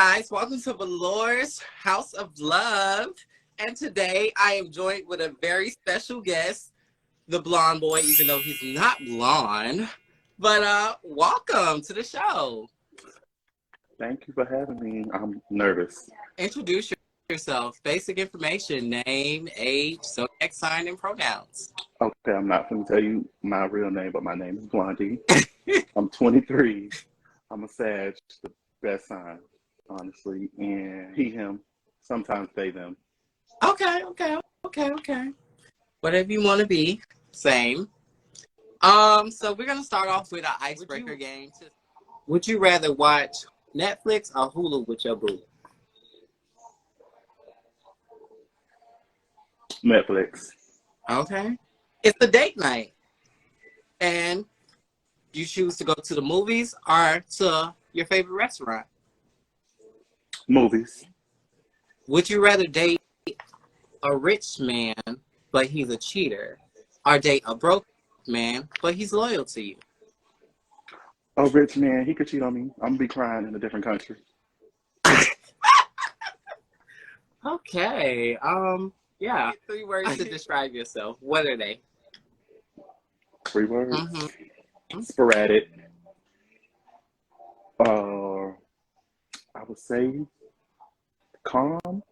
guys, welcome to Velorè's House of Love. And today I am joined with a very special guest, the blonde boy, even though he's not blonde. But welcome to the show. Thank you for having me. I'm nervous. Introduce yourself. Basic information, name, age, zodiac sign, and pronouns. Okay, I'm not going to tell you my real name, but my name is Blondie. I'm 23. I'm a Sag, the best sign, honestly. And he, him, sometimes they, them. Okay. Whatever you want to be, same. So we're gonna start off with an icebreaker game. Would you rather watch Netflix or Hulu with your boo? Netflix. Okay. It's a date night. And you choose to go to the movies or to your favorite restaurant. Movies. Would you rather date a rich man, but he's a cheater, or date a broke man, but he's loyal to you? A rich man, he could cheat on me. I'm going to be crying in a different country. Okay. Yeah. 3 words to describe yourself. What are they? 3 words. Mm-hmm. Sporadic. I would say calm.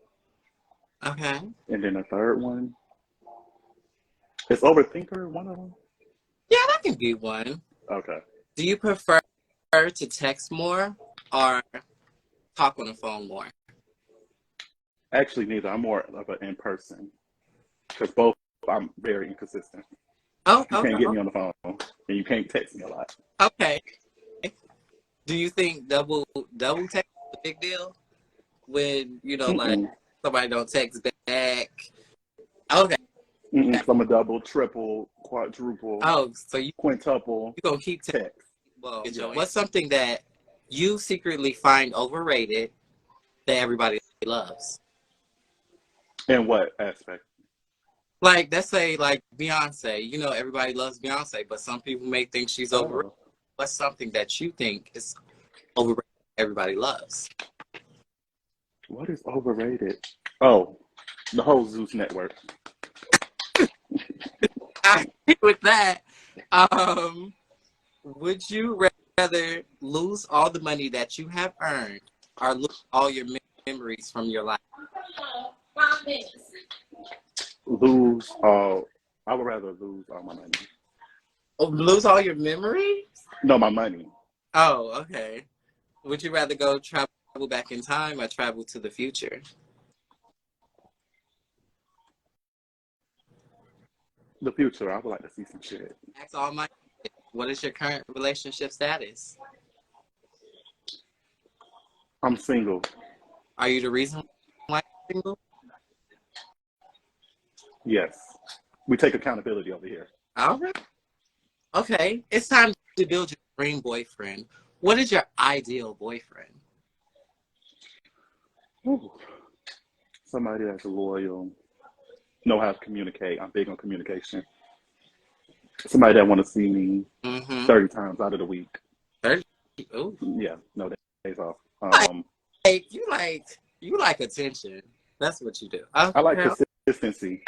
Okay. And then a third one. Is overthinker one of them? Yeah, that can be one. Okay. Do you prefer to text more or talk on the phone more? Actually, neither. I'm more of an in-person. Because both, I'm very inconsistent. Oh, You okay. can't get me on the phone, and you can't text me a lot. Okay. Do you think double text is a big deal? When, like, somebody don't text back? Okay. So I'm a double, triple, quadruple, Oh, so you quintuple. going to keep text. Well, what's something that you secretly find overrated that everybody loves? In what aspect? Like, let's say, like Beyonce. Everybody loves Beyonce, but some people may think she's overrated. What's something that you think is overrated everybody loves? What is overrated? Oh, the whole Zeus network. I agree with that. Would you rather lose all the money that you have earned or lose all your memories from your life? Lose all. I would rather lose all my money. Oh, lose all your memories? No, my money. Oh, okay. Would you rather go travel back in time or travel to the future? The future. I would like to see some shit. Ask all my. What is your current relationship status? I'm single. Are you the reason why you're single? Yes. We take accountability over here. All right. Okay. It's time to build your dream boyfriend. What is your ideal boyfriend? Ooh. Somebody that's loyal, know how to communicate. I'm big on communication. Somebody that want to see me 30 times out of the week. 30? Ooh. Yeah, no days off. You like attention. That's what you do. Okay. I like consistency.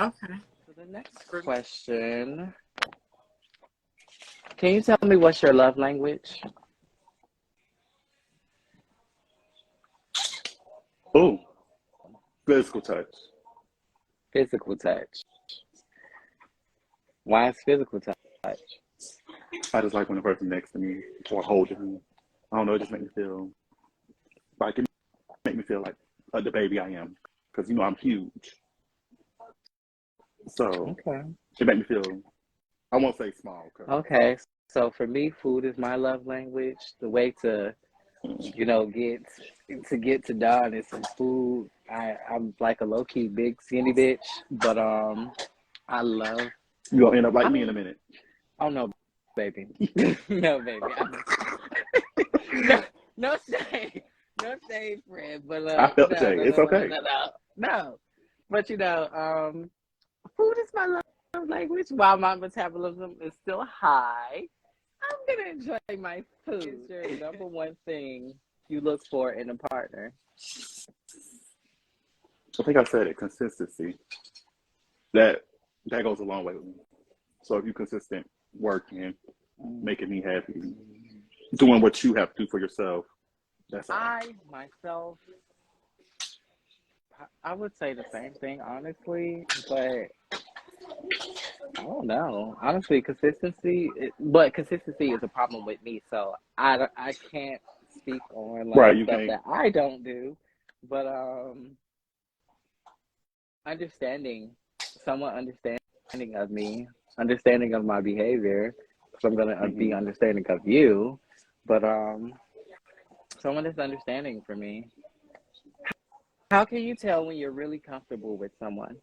Okay. So the next question. Can you tell me what's your love language? Oh, physical touch. Physical touch. Why is physical touch? I just like when the person next to me or holding me. I don't know, it just makes me feel like the baby I am. Because, I'm huge. So, It makes me feel, I won't say small. Okay, so for me, food is my love language. The way to, get to Don is some food. I'm like a low-key big skinny bitch, but I love. You're going to end up like me in a minute. Oh, no, baby. No, baby. No shade. No shade, friend. But, I felt the shade. It's okay. No. But, food is my love language. While my metabolism is still high, I'm going to enjoy my food. It's your number one thing you look for in a partner? I think I said it. Consistency. That goes a long way with me. So if you're consistent, working, making me happy, doing what you have to do for yourself, that's all. I myself, I would say the same thing, honestly, but I don't know. Honestly, but consistency is a problem with me, so I can't speak on like Right, you stuff can't. that I don't do, but understanding, someone understanding of me, understanding of my behavior, because I'm gonna be understanding of you, but someone that's understanding for me. How can you tell when you're really comfortable with someone?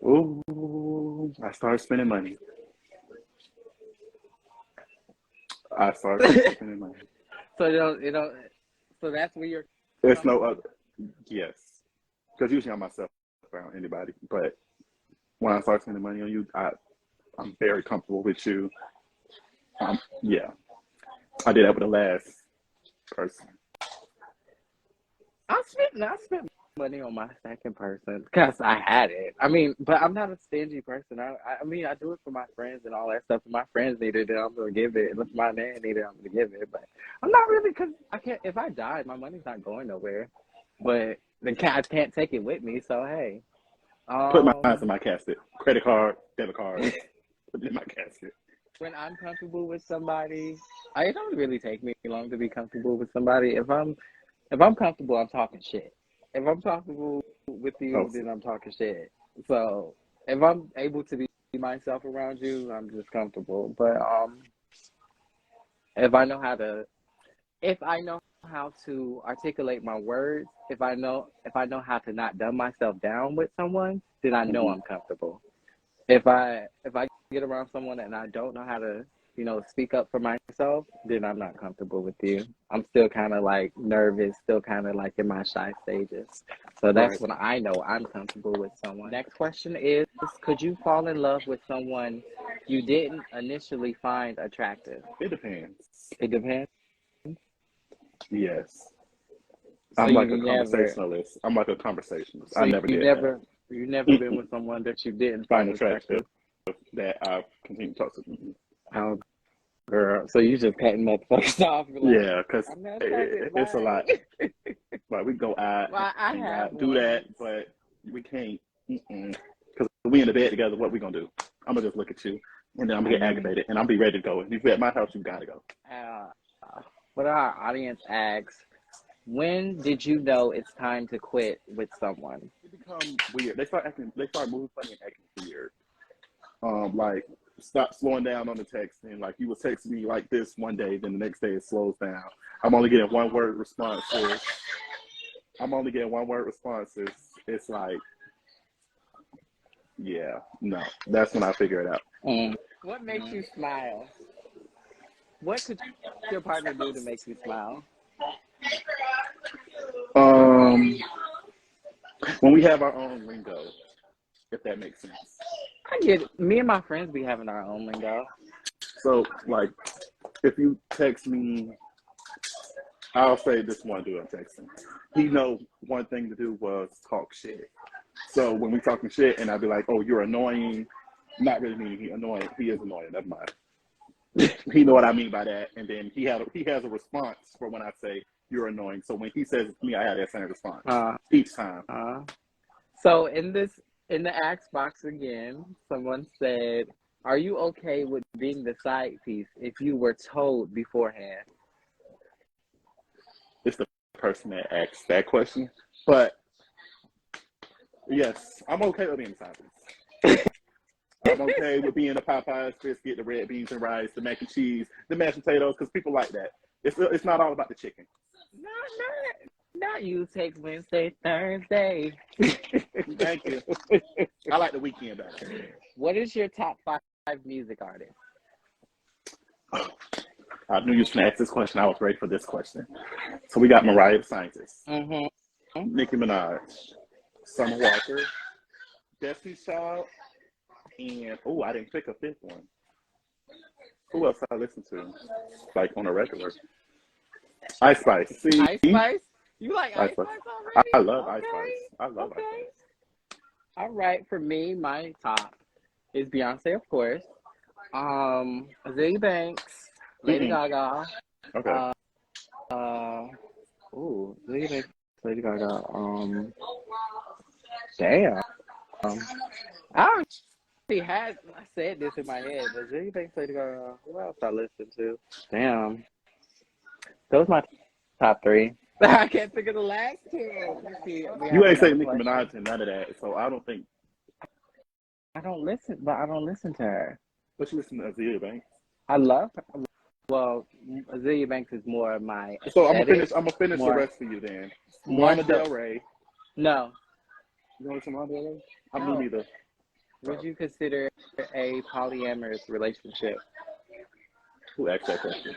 Ooh, I started spending money. I started spending money. So so that's where you're There's no comfortable? other. Yes, because usually I'm myself around anybody, but when I start spending money on you, I'm very comfortable with you. Yeah, I did that with the last person. I spent money on my second person because I had it. I mean, but I'm not a stingy person. I mean, I do it for my friends and all that stuff. If my friends need it, then I'm gonna give it. And if my man need it, I'm gonna give it. But I'm not really, because I can't. If I die, my money's not going nowhere. But the cat can't take it with me. So hey, Put my eyes um, in my casket. Credit card, debit card. Put it in my casket. when I'm comfortable with somebody, it don't really take me long to be comfortable with somebody. If I'm comfortable, I'm talking shit. If I'm comfortable with Oh, you, then I'm talking shit. So if I'm able to be myself around you, I'm just comfortable. But if I know how to, if I know how to articulate my words, if I know how to not dumb myself down with someone, then I know I'm comfortable. If I get around someone and I don't know how to, speak up for myself, then I'm not comfortable with you. I'm still kind of like nervous, still kind of like in my shy stages. So right. that's when I know I'm comfortable with someone. Next question is, could you fall in love with someone you didn't initially find attractive? It depends. It depends. Yes. So I'm like a you never, conversationalist. I'm like a conversationalist. I so never you did that. never been with someone that you didn't Find find attractive attractive? that I continue to talk to. Oh, girl. So you just patting motherfuckers off, like, Yeah, because I'm not attracted, it's a bye. lot. Like we go out, Well, I hang have out, do that, once. but we can't. Because we in the bed together, what we gonna do? I'm gonna just look at you, and then I'm gonna I get mean, aggravated, and I'm be ready to go. If you at my house, you gotta go. uh, but our audience asks, when did you know it's time to quit with someone? They become weird. They start acting. They start moving funny and acting weird. Like stop slowing down on the texting. Like you will text me like this one day, then the next day it slows down. I'm only getting one word responses. I'm only getting one word responses. It's like, yeah, no. That's when I figure it out. What makes you smile? What could your partner do to make you smile? Um, when we have our own lingo, if that makes sense. I get it. Me and my friends be having our own lingo. So, like, if you text me, I'll say this one dude I'm texting. He know one thing to do was talk shit. So when we talking shit, and I'd be like, "Oh, you're annoying," not really meaning he annoying. He is annoying. Never mind. He know what I mean by that, and then he has a response for when I say you're annoying. So when he says it to me, I have that same response Uh, each time. so in the ask box again, someone said, "Are you okay with being the side piece if you were told beforehand?" It's the person that asks that question, but yes, I'm okay with being silent. I'm okay with being the Popeyes biscuit, the red beans and rice, the mac and cheese, the mashed potatoes, because people like that. It's not all about the chicken. Not you take Wednesday, Thursday. Thank you. I like the weekend better. What is your top 5 music artists? I knew you was going to ask this question. I was ready for this question. So we got Mariah the Scientist, Nicki Minaj, Summer Walker, Destiny's Child, and I didn't pick a fifth one. Who else I listen to? Like on a regular? Ice Spice. See? Ice Spice? You like Ice Ice Spice. Spice already? I love Ice Okay. Spice. I love Ice Okay. Spice. All right. For me, my top is Beyonce, of course. Azealia Banks, Lady Gaga. Okay. Azealia Banks, Lady Gaga. Damn. I said this in my head, but Azealia Banks, Lady Gaga. Who else I listen to? Damn. Those my top three. I can't think of the last two. Let's see. You ain't saying Nicki Minaj and none of that, so I don't think. I don't listen to her. But you listen to Azealia Banks. I love her. Well, Azealia Banks is more of my aesthetic. So I'm gonna finish the rest for you then. Lana Del Rey. No. You know Lana Del Rey? I'm No. neither. Would you consider a polyamorous relationship? Who asked that question?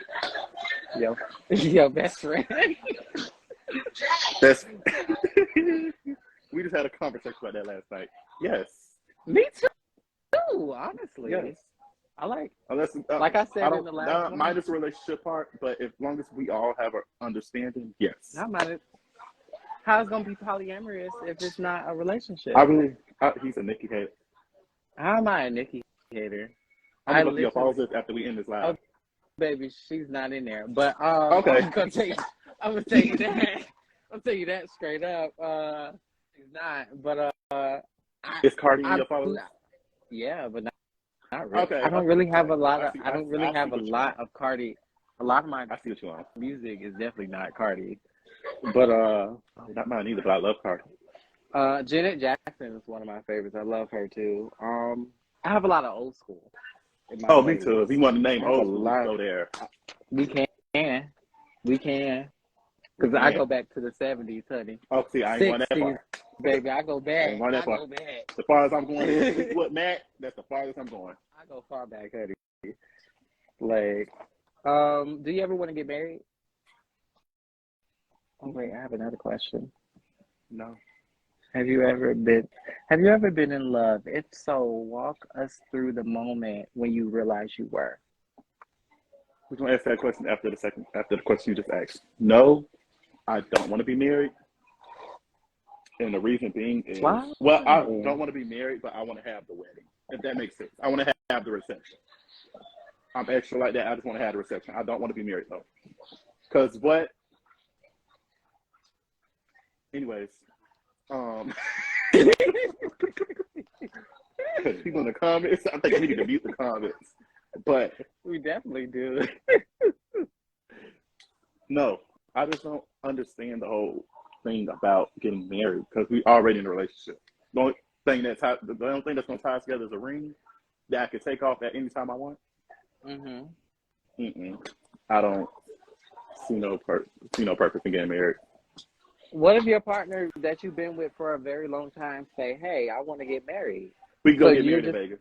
Your best friend. We just had a conversation about that last night. Yes. Me too. Honestly. Yes. I like. Unless, like I said in the last one. minus the relationship part, but as long as we all have an understanding, yes. Not mind. How it's gonna be polyamorous if it's not a relationship? He's a Nicki hater. How am I a Nicki hater? I'm gonna look up after we end this live. Oh, baby, she's not in there. But okay. I'm gonna tell you that. I'll tell you that straight up. She's not. But is Cardi in your followers? Yeah, but not really. Okay. I don't really have a lot of. I don't really have a lot of Cardi. A lot of my music is definitely not Cardi. But not mine either. But I love Cardi. Janet Jackson is one of my favorites. I love her too. I have a lot of old school. Me too. If you want to name old school, go there. We can. Because I go back to the 70s, honey. Oh, see, I ain't going that far. Baby, I go back. I go back. As far as I'm going with Matt, that's the farthest I'm going. I go far back, honey. Like, do you ever want to get married? Oh wait, I have another question. No. Have you ever been in love? If so, walk us through the moment when you realized you were. We're gonna ask that question after the question you just asked. No, I don't want to be married. And the reason being is, why? Well, I don't want to be married, but I want to have the wedding, if that makes sense. I want to have the reception. I'm extra like that. I just want to have the reception. I don't want to be married, though. Because what? Anyways. People in the comments, I think we need to mute the comments. But we definitely do. No, I just don't understand the whole thing about getting married because we already in a relationship. The only thing that's going to tie us together is a ring that I can take off at any time I want. I don't see no purpose in getting married. What if your partner that you've been with for a very long time say, "Hey, I want to get married"? We can go get married in Vegas.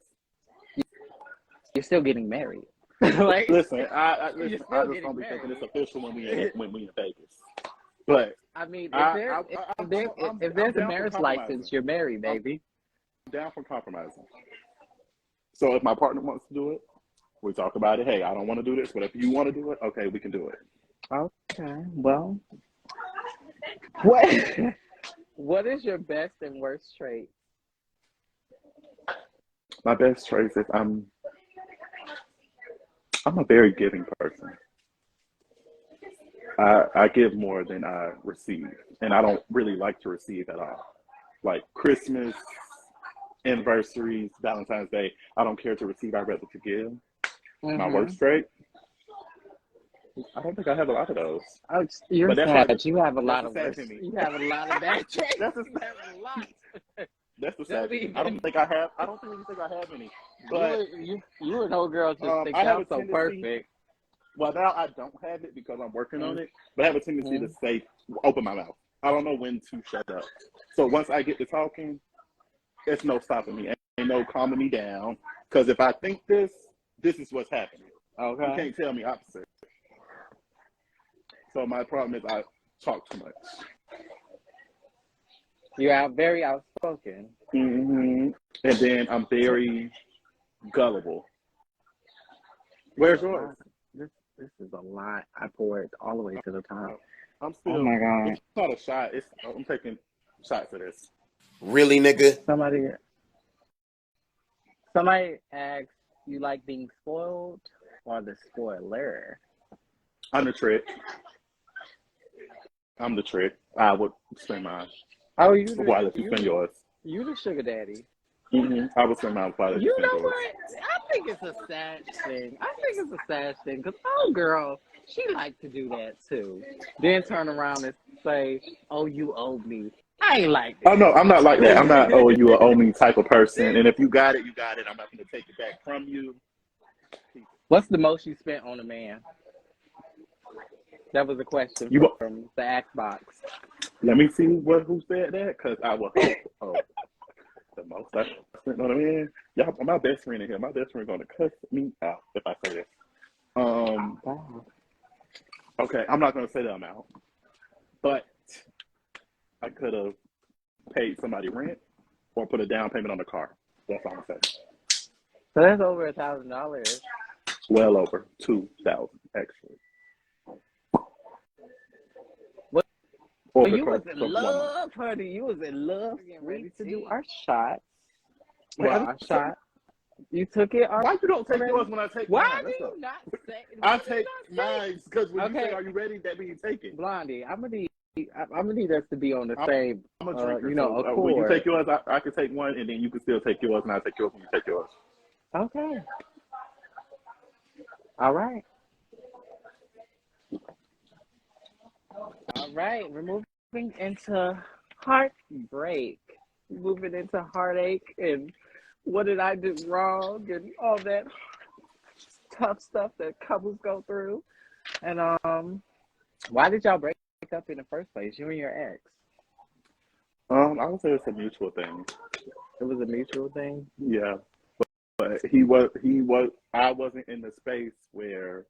You're still getting married. Like, listen, I just don't be thinking it's official when we in Vegas. But I mean, if there's a marriage license, you're married, baby. I'm down for compromising. So if my partner wants to do it, we talk about it. Hey, I don't want to do this, but if you want to do it, okay, we can do it. Okay. Well, what is your best and worst trait? My best trait is I'm a very giving person. I give more than I receive, and I don't really like to receive at all. Like Christmas, anniversaries, Valentine's Day, I don't care to receive. I'd rather to give. My worst trait, I don't think I have a lot of those. Oh, you're sad. You have a lot of worst. You have a lot of bad traits. That's a lot. That's the sad thing. I don't think I have any. But you an old girl just think I'm so perfect. Well, now I don't have it because I'm working on it. But I have a tendency to open my mouth. I don't know when to shut up. So once I get to talking, there's no stopping me. Ain't no calming me down. Because if I think this is what's happening. Okay. You can't tell me opposite. So my problem is I talk too much. You are very outspoken. And then I'm very gullible. Where's yours? This is a lot. I poured all the way to the top. I'm Oh still. my God. It's not a shot. I'm taking shots of this. Really, nigga? Somebody asked, you like being spoiled or the spoiler? I'm the trick. I'm the trick. I would spend mine. Oh, you Before I let you spend yours. You the sugar daddy. I would spend mine before I let you You spend know yours. what? I think it's a sad thing. Because, oh, girl, she liked to do that, too. Then turn around and say, oh, you owe me. I ain't like that. Oh, no, I'm not like that. I'm not, oh, you an owe me type of person. And if you got it, you got it. I'm not going to take it back from you. What's the most you spent on a man? That was a question from the Ask box. Let me see who said that, because I will hope. The most I spent on a man. Y'all, my best friend in here. My best friend going to cuss me out if I say this. Okay, I'm not going to say the amount, but I could have paid somebody rent or put a down payment on the car. That's all I'm saying. So that's over $1,000. Well over 2,000 actually. So you was in love, honey. You was in love. Getting ready to do our shot. Our shot. You took it. Why you don't take yours when I take mine? Why do you not say? I take mine because when you say, "Are you ready?" That means you take it. Blondie, I'm gonna need us to be on the same. I'm a drinker, accord. When you take yours, I can take one, and then you can still take yours, and I take yours when you take yours. Okay. All right. All right. We're moving into heartbreak. Moving into heartache and what did I do wrong and all that tough stuff that couples go through. And why did y'all break up in the first place, you and your ex? I would say it's a mutual thing. It was a mutual thing? Yeah. But I wasn't in the space where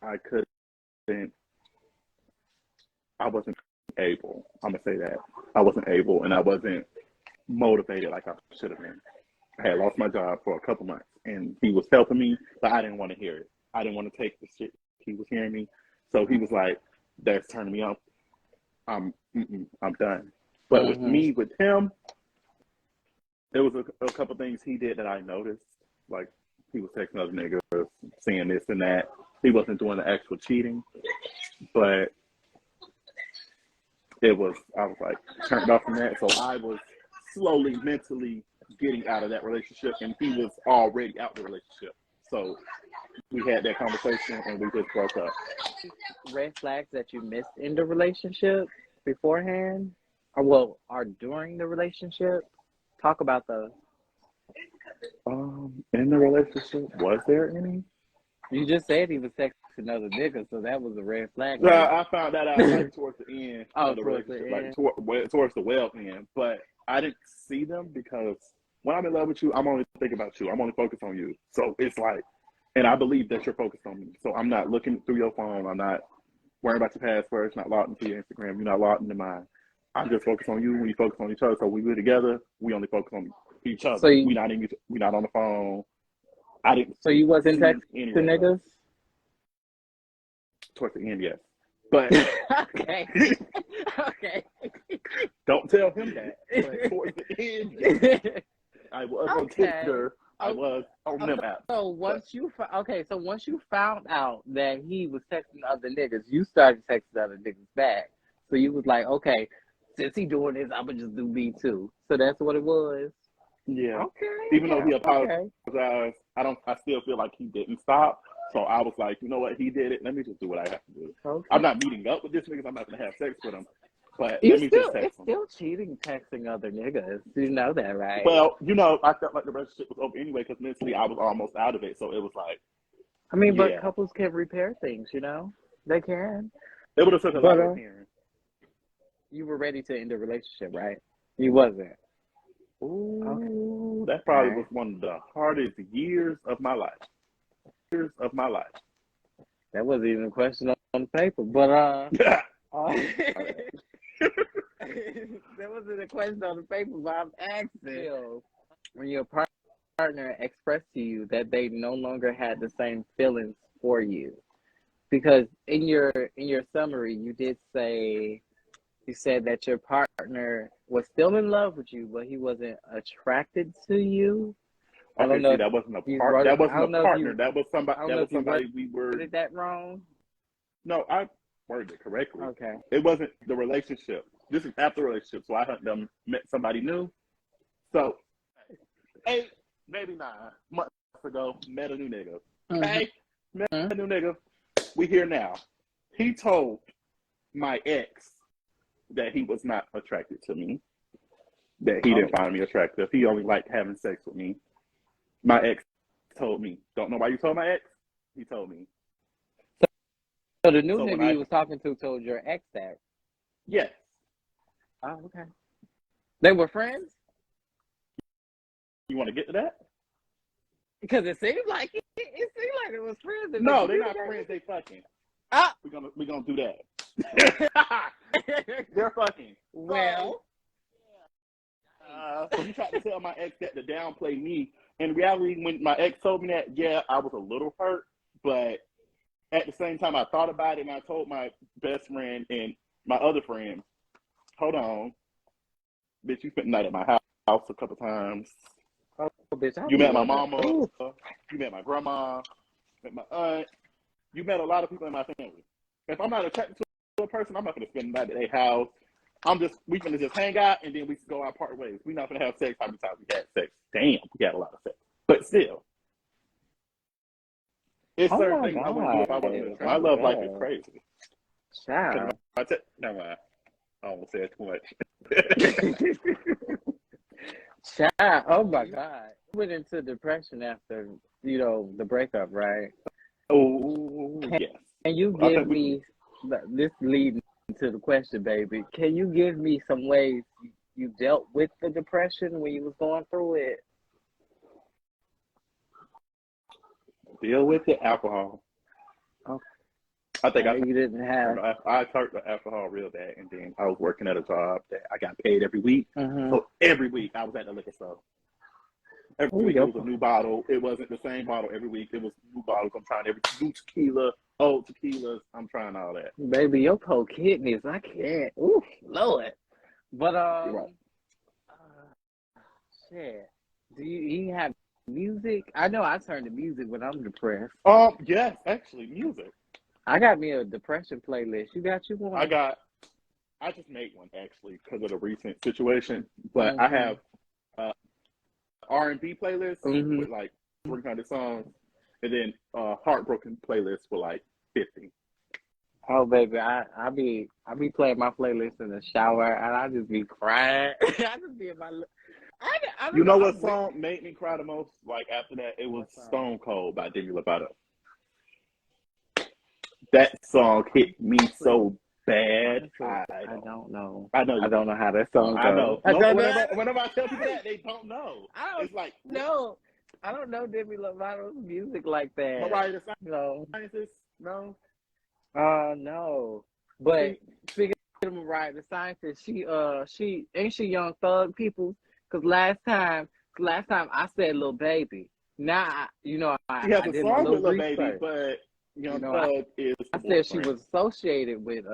I wasn't able. I'm going to say that. I wasn't able and I wasn't motivated like I should have been. I had lost my job for a couple months and he was helping me, but I didn't want to hear it. I didn't want to take the shit he was hearing me. So he was like, that's turning me off. I'm done. But with him, there was a couple things he did that I noticed. Like he was texting other niggas, saying this and that. He wasn't doing the actual cheating, but I was like turned off from that. So I was slowly mentally getting out of that relationship and he was already out of the relationship. So we had that conversation and we just broke up. Red flags that you missed in the relationship beforehand or during the relationship? Talk about those. In the relationship, was there any? You just said he was texting other niggas, so that was a red flag. No, I found that out like towards the end of the towards relationship, the end. like towards the well end. But I didn't see them because when I'm in love with you, I'm only thinking about you. I'm only focused on you. So it's like, and I believe that you're focused on me. So I'm not looking through your phone. I'm not worrying about your passwords. Not logged into your Instagram. You're not logged into mine. I'm just focused on you. We focus on each other. So when we're together, we only focus on each other. So we're not on the phone. I didn't. So you wasn't texting niggas? Towards the end, yes. But okay. Okay. Don't tell him that. But towards the end, yes. I was on Tinder. I was on them apps. So once you found out that he was texting other niggas, you started texting other niggas back. So you was like, okay, since he doing this, I'ma just do me too. So that's what it was. Yeah. Okay. Even though he apologized, I still feel like he didn't stop. So I was like, you know what? He did it. Let me just do what I have to do. Okay. I'm not meeting up with this nigga. I'm not gonna have sex with him. But let me just text him. It's still cheating texting other niggas. You know that, right? Well, I felt like the relationship was over anyway because mentally I was almost out of it. So it was like, but couples can repair things. You know, they can. It would have took a lot of repairing. You were ready to end the relationship, right? You wasn't. Ooh, that probably was one of the hardest years of my life. That wasn't even a question on the paper, but that wasn't a question on the paper, but I'm asking. When your partner expressed to you that they no longer had the same feelings for you, because in your summary, you said that your partner was still in love with you, but he wasn't attracted to you. I don't Okay, know see, if that wasn't a you part. wrote That it. I wasn't a don't know if partner. you. That was somebody. I don't That know was if you wrote somebody we were. it that wrong. No, I worded it correctly. Okay. It wasn't the relationship. This is after the relationship. So I had them met somebody new. So 8, maybe 9 months ago, met a new nigga. Okay, met a new nigga. We here now. He told my ex that he was not attracted to me. That he didn't find me attractive. He only liked having sex with me. My ex told me. Don't know why you told my ex. He told me. So the new nigga you was talking to told your ex that. Yes. Oh, okay. They were friends? You want to get to that? Because it seemed like it seemed like it was friends. No, they're not friends. They fucking. Ah, We're gonna do that. They're fucking. well. So he tried to tell my ex that to downplay me. In reality, when my ex told me that, yeah, I was a little hurt, but at the same time, I thought about it and I told my best friend and my other friend, hold on, bitch, you spent the night at my house a couple times. Oh, bitch, you met my mama, you met my grandma, met my aunt, you met a lot of people in my family. If I'm not attracted to a person, I'm not going to spend the night at their house. We finna just hang out and then we go our part ways. We're not gonna have sex how many times we had sex. Damn, we had a lot of sex. But still. It's certain things I wouldn't do if I wasn't with. My love life is crazy. Child. Never mind. I almost said too much. Child, oh my God. Went into depression after, the breakup, right? Oh, yes. Can you give me, this leading to the question, baby, can you give me some ways you dealt with the depression when you was going through it? Deal with the alcohol. Okay. I think you didn't have. I turned to alcohol real bad, and then I was working at a job that I got paid every week. Mm-hmm. So every week I was at the liquor store. Every week it was a new bottle. It wasn't the same bottle every week. It was new bottles. I'm trying every new tequila, old tequilas. I'm trying all that. Baby, your cold kidneys. I can't. Ooh, Lord. But Right. Shit. Do you have music? I know I turn to music when I'm depressed. Yes, actually, music. I got me a depression playlist. You got you one? I just made one actually because of the recent situation, but I have R&B playlist with like 300 songs, and then heartbroken playlist with like 50. Oh baby, I be playing my playlist in the shower and I just be crying. I just be in my. I You know what song made me cry the most? Like after that, it was Stone Cold by Demi Lovato. That song hit me so bad. I don't know. I know. I don't know how that song goes. I know. Whenever I tell people that, they don't know. It's like no. I don't know Demi Lovato's music like that. Mariah no. No. No. But speaking of Mariah the Scientist, she ain't she Young Thug people? Because last time I said Lil Baby. Now she has a song with Lil Baby, but Young Thug is. I said she was associated with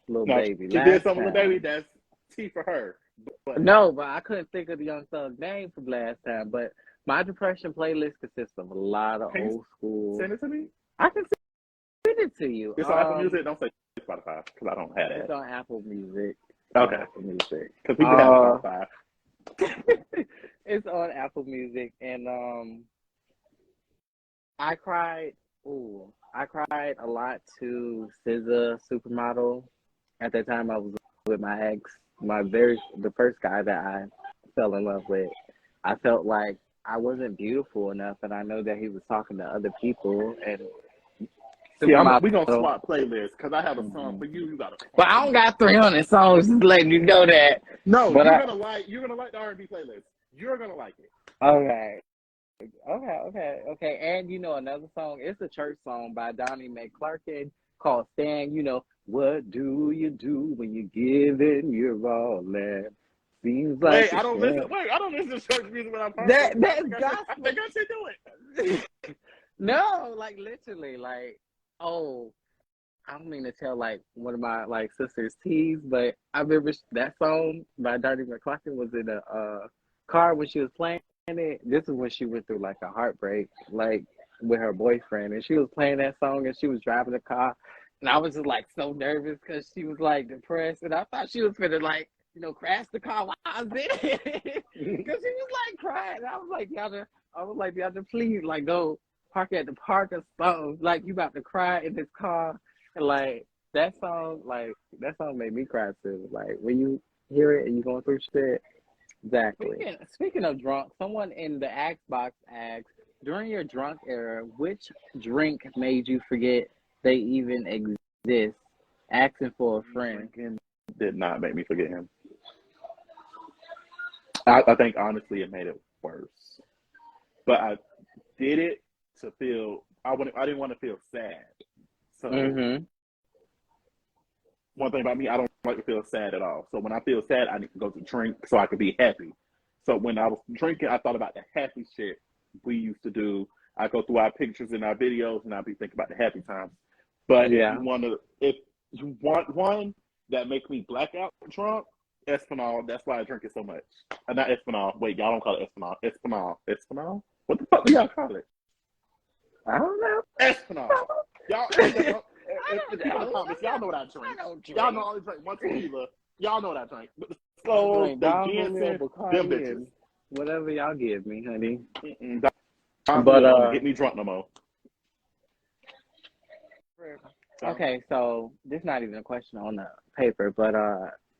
Lil Baby. She did something with Lil Baby. That's T for her. But I couldn't think of the Young Thug name from last time. But my depression playlist consists of a lot of old school. Send it to me. I can send it to you. It's on Apple Music. Don't say Spotify because I don't have that. It's on Apple Music. Okay. Apple Music. Because people have Spotify. It's on Apple Music, and I cried a lot to SZA, Supermodel. At that time, I was with my ex, the first guy that I fell in love with. I felt like I wasn't beautiful enough, and I know that he was talking to other people. And we're going to swap playlists because I have a song for you. You got to. But I don't got 300 songs, just letting you know that. No, but you're gonna like the R&B playlist. You're gonna like it. Okay. And another song, it's a church song by Donnie McClurkin called Stand. What do you do when you're giving your all? And seems like I don't listen to church music when I'm partying. That's gospel. They got to do it. No, like literally, like Oh, I don't mean to tell like one of my like sister's teas, but I remember that song by Donnie McClurkin was in a car when she was playing it. This is when she went through like a heartbreak, like with her boyfriend, and she was playing that song and she was driving the car, and I was just like so nervous because she was like depressed, and I thought she was gonna like crash the car while I was in it because she was like crying. And I was like, y'all, please like go park at the park or something. Like you about to cry in this car. And like that song made me cry too. Like when you hear it and you're going through shit. Exactly. Speaking of drunk, someone in the Ask box asked, during your drunk era, which drink made you forget they even exist? Asking for a friend. Drinking did not make me forget him. I think honestly it made it worse. But I did it to feel I didn't want to feel sad. So one thing about me, I don't like to feel sad at all. So when I feel sad, I need to go to drink so I could be happy. So when I was drinking, I thought about the happy shit we used to do. I go through our pictures and our videos, and I'll be thinking about the happy times. But if you want one that makes me blackout drunk, Espinal. That's why I drink it so much. Not Espinal. Wait, y'all don't call it Espinal. Espinal. What the fuck do y'all call it? I don't know. Espinal. Y'all. Y'all know what I drink. Y'all know I only drink one tequila. Y'all know what I drink. So the ginseng, them bitches. Whatever y'all give me, honey. But get me drunk no more. Okay, so this is not even a question on the paper, but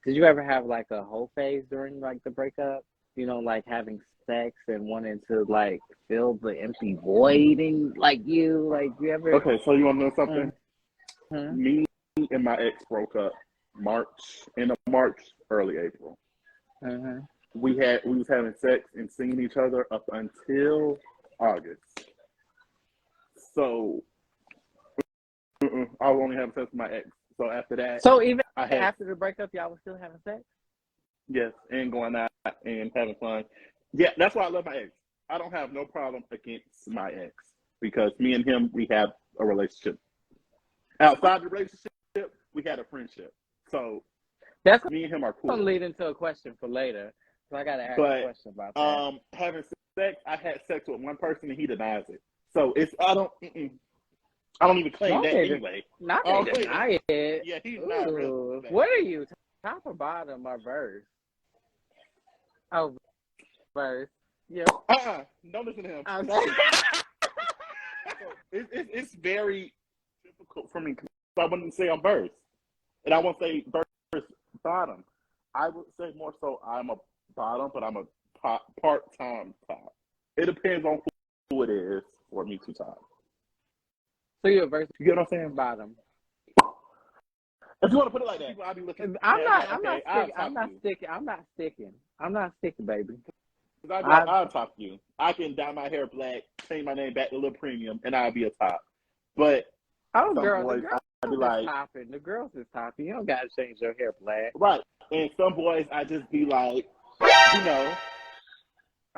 did you ever have like a whole phase during like the breakup? Like having sex and wanting to like fill the empty void in like you ever? Okay, so you want to know something? Me and my ex broke up end of March, early April. We was having sex and seeing each other up until August. So I was only having sex with my ex. So after that, so even after the breakup, y'all was still having sex? Yes, and going out and having fun. Yeah, that's why I love my ex. I don't have no problem against my ex because me and him, we have a relationship. Outside the relationship, we had a friendship. So that's me and him are cool. Gonna lead into a question for later. So I gotta ask a question about that. Having sex, I had sex with one person and he denies it. So I don't even claim that anyway. Not deny it. Yeah, he's not really. What are you? Top or bottom or verse? Oh, verse. Yeah. Don't listen to him. It's very difficult for me. I wouldn't say I'm verse, and I won't say verse bottom. I would say more so I'm a bottom, but I'm a part-time top. It depends on who it is for me to top. So you're a verse. You get what I'm saying? Bottom. If you want to put it like that, I'll be looking. I'm not sticking, baby. I'll top you. I can dye my hair black, change my name back to Lil Premium, and I'll be a top. But the girls is topping. The girls is topping. You don't gotta change your hair black. Right. And some boys, I just be like, I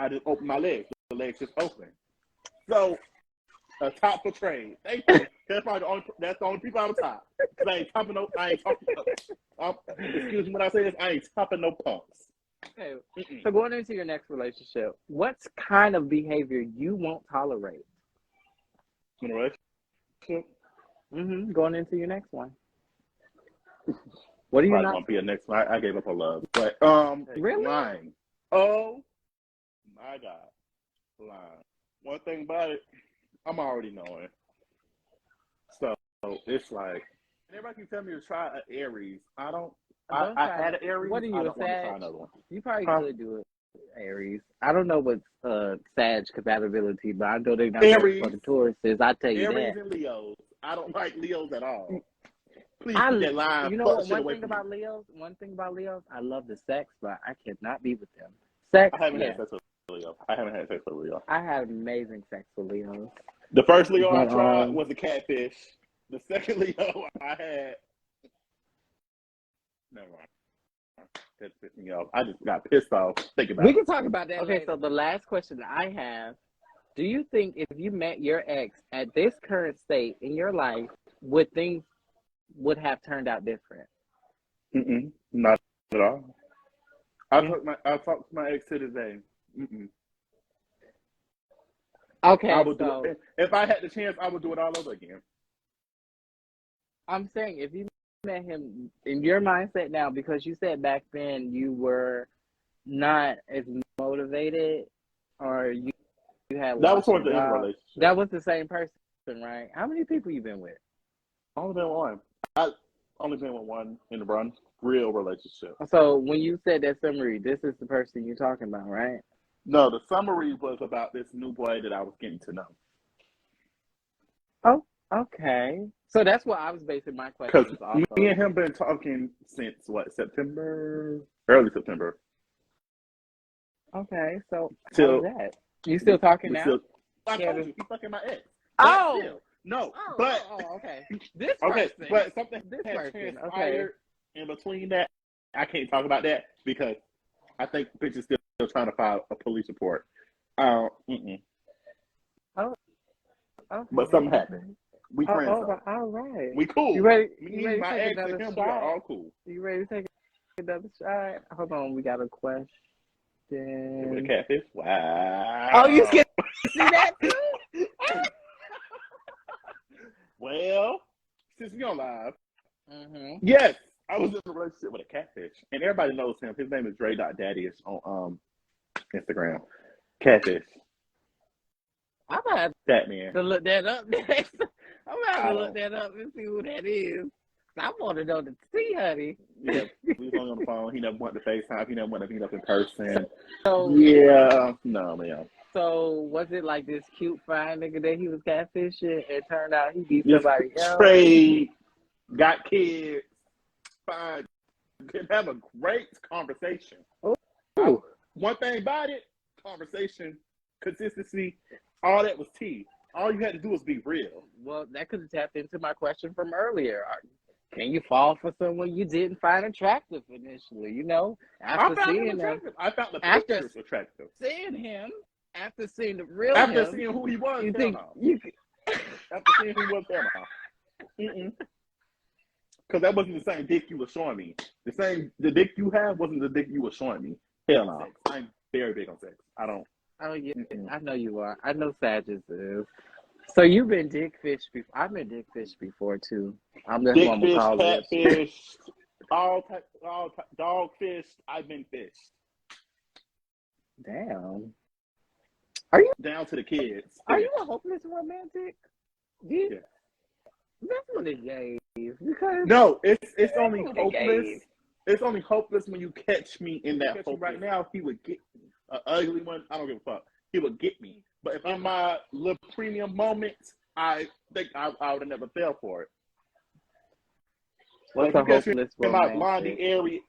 just open my legs. The legs just open. So a top for trade. Thank you. That's the only people I'm top. Cause I ain't topping excuse me when I say this, I ain't topping no pumps. Okay. So going into your next relationship, what kind of behavior you won't tolerate? In a relationship? Going into your next one. What do you not? Gonna be a next one. I gave up on love. But really? Lying. Oh my God. Lying. One thing about it, I'm already knowing. So it's like everybody can tell me to try an Aries. I had an Aries. What are you, I a don't want to try Sag? another one. You probably could do it, Aries. I don't know what's Sag compatibility, but I know they're not good for the tourists. I tell you Aries that. and Leos. I don't like Leos at all. Please You know what? One thing about Leos, I love the sex, but I cannot be with them. Sex. I haven't had sex with Leo. I haven't had sex with Leo. I had amazing sex with Leos. The first Leo I tried was a catfish. The second Leo I had. Never mind. That pissed me off. I just got pissed off. Think about it. We can talk about that. Okay, so the last question I have: do you think if you met your ex at this current state in your life, would have turned out different? Not at all. I talked to my ex to this day. Okay, I would so do it. If I had the chance, I would do it all over again. I'm saying if you met him in your mindset now, because you said back then you were not as motivated, or you had That was lost your towards the end of the job. relationship. That was the same person, right? How many people you been with? Only been one. I only been with one in the run. Real relationship. So when you said that summary, this is the person you're talking about, right? No, the summary was about this new boy that I was getting to know. Oh, okay. So that's what I was basing my Because questions off me of. and him been talking since what, September? Early September. Okay, so Till how's that? You still talking now? I told you, he's fucking my ex. Oh! Still, no, okay. This okay, person. but something This has person, transpired in between that. I can't talk about that because I think bitches still trying to file a police report. Oh, okay. But something happened. We friends. All right. We cool. You ready? Me, my ex, and him, we are all cool. You ready to take another shot? Hold on, we got a question. With a catfish? Wow. Oh, you can see that too? Well, since we on live, yes, I was in a relationship with a catfish, and everybody knows him. His name is Dre.Daddyish on Instagram. Catfish. I'm gonna have That man. to look that up next. I'm gonna have to look that up and see who that is. I want to know the tea, honey. Yeah, we was only on the phone. He never wanted to FaceTime. He never wanted to meet up in person. So yeah, no, man. So was it like this cute fine nigga that he was catfishing? It turned out he be somebody else. Trade, got kids, fine. Could have a great conversation. One thing about it, conversation, consistency, all that was tea. All you had to do was be real. Well, that could have tapped into my question from earlier. Can you fall for someone you didn't find attractive initially? You know, after seeing him, I found the pictures attractive. Seeing him, after seeing the real after seeing who he was, you think you could... after seeing who he was, because that wasn't the same dick you were showing me. The dick you have wasn't the dick you were showing me. Hell no. I'm very big on sex. I don't. Oh yeah, I know you are. I know Sagittarius is. So you've been dick fished before. I've been dick fished before too. I'm just dick one fish, call catfish, all dog fish. I've been fished. Damn. Are you down to the kids? Are you a hopeless romantic? Yeah. That's what it gave. Because no, it's only hopeless. It's only hopeless when you catch me in that hopeless. Right now, he would get me. An ugly one, I don't give a fuck. He would get me. But if in my little premium moments, I think I would have never fell for it. What's a hopeless romantic? My blondie era,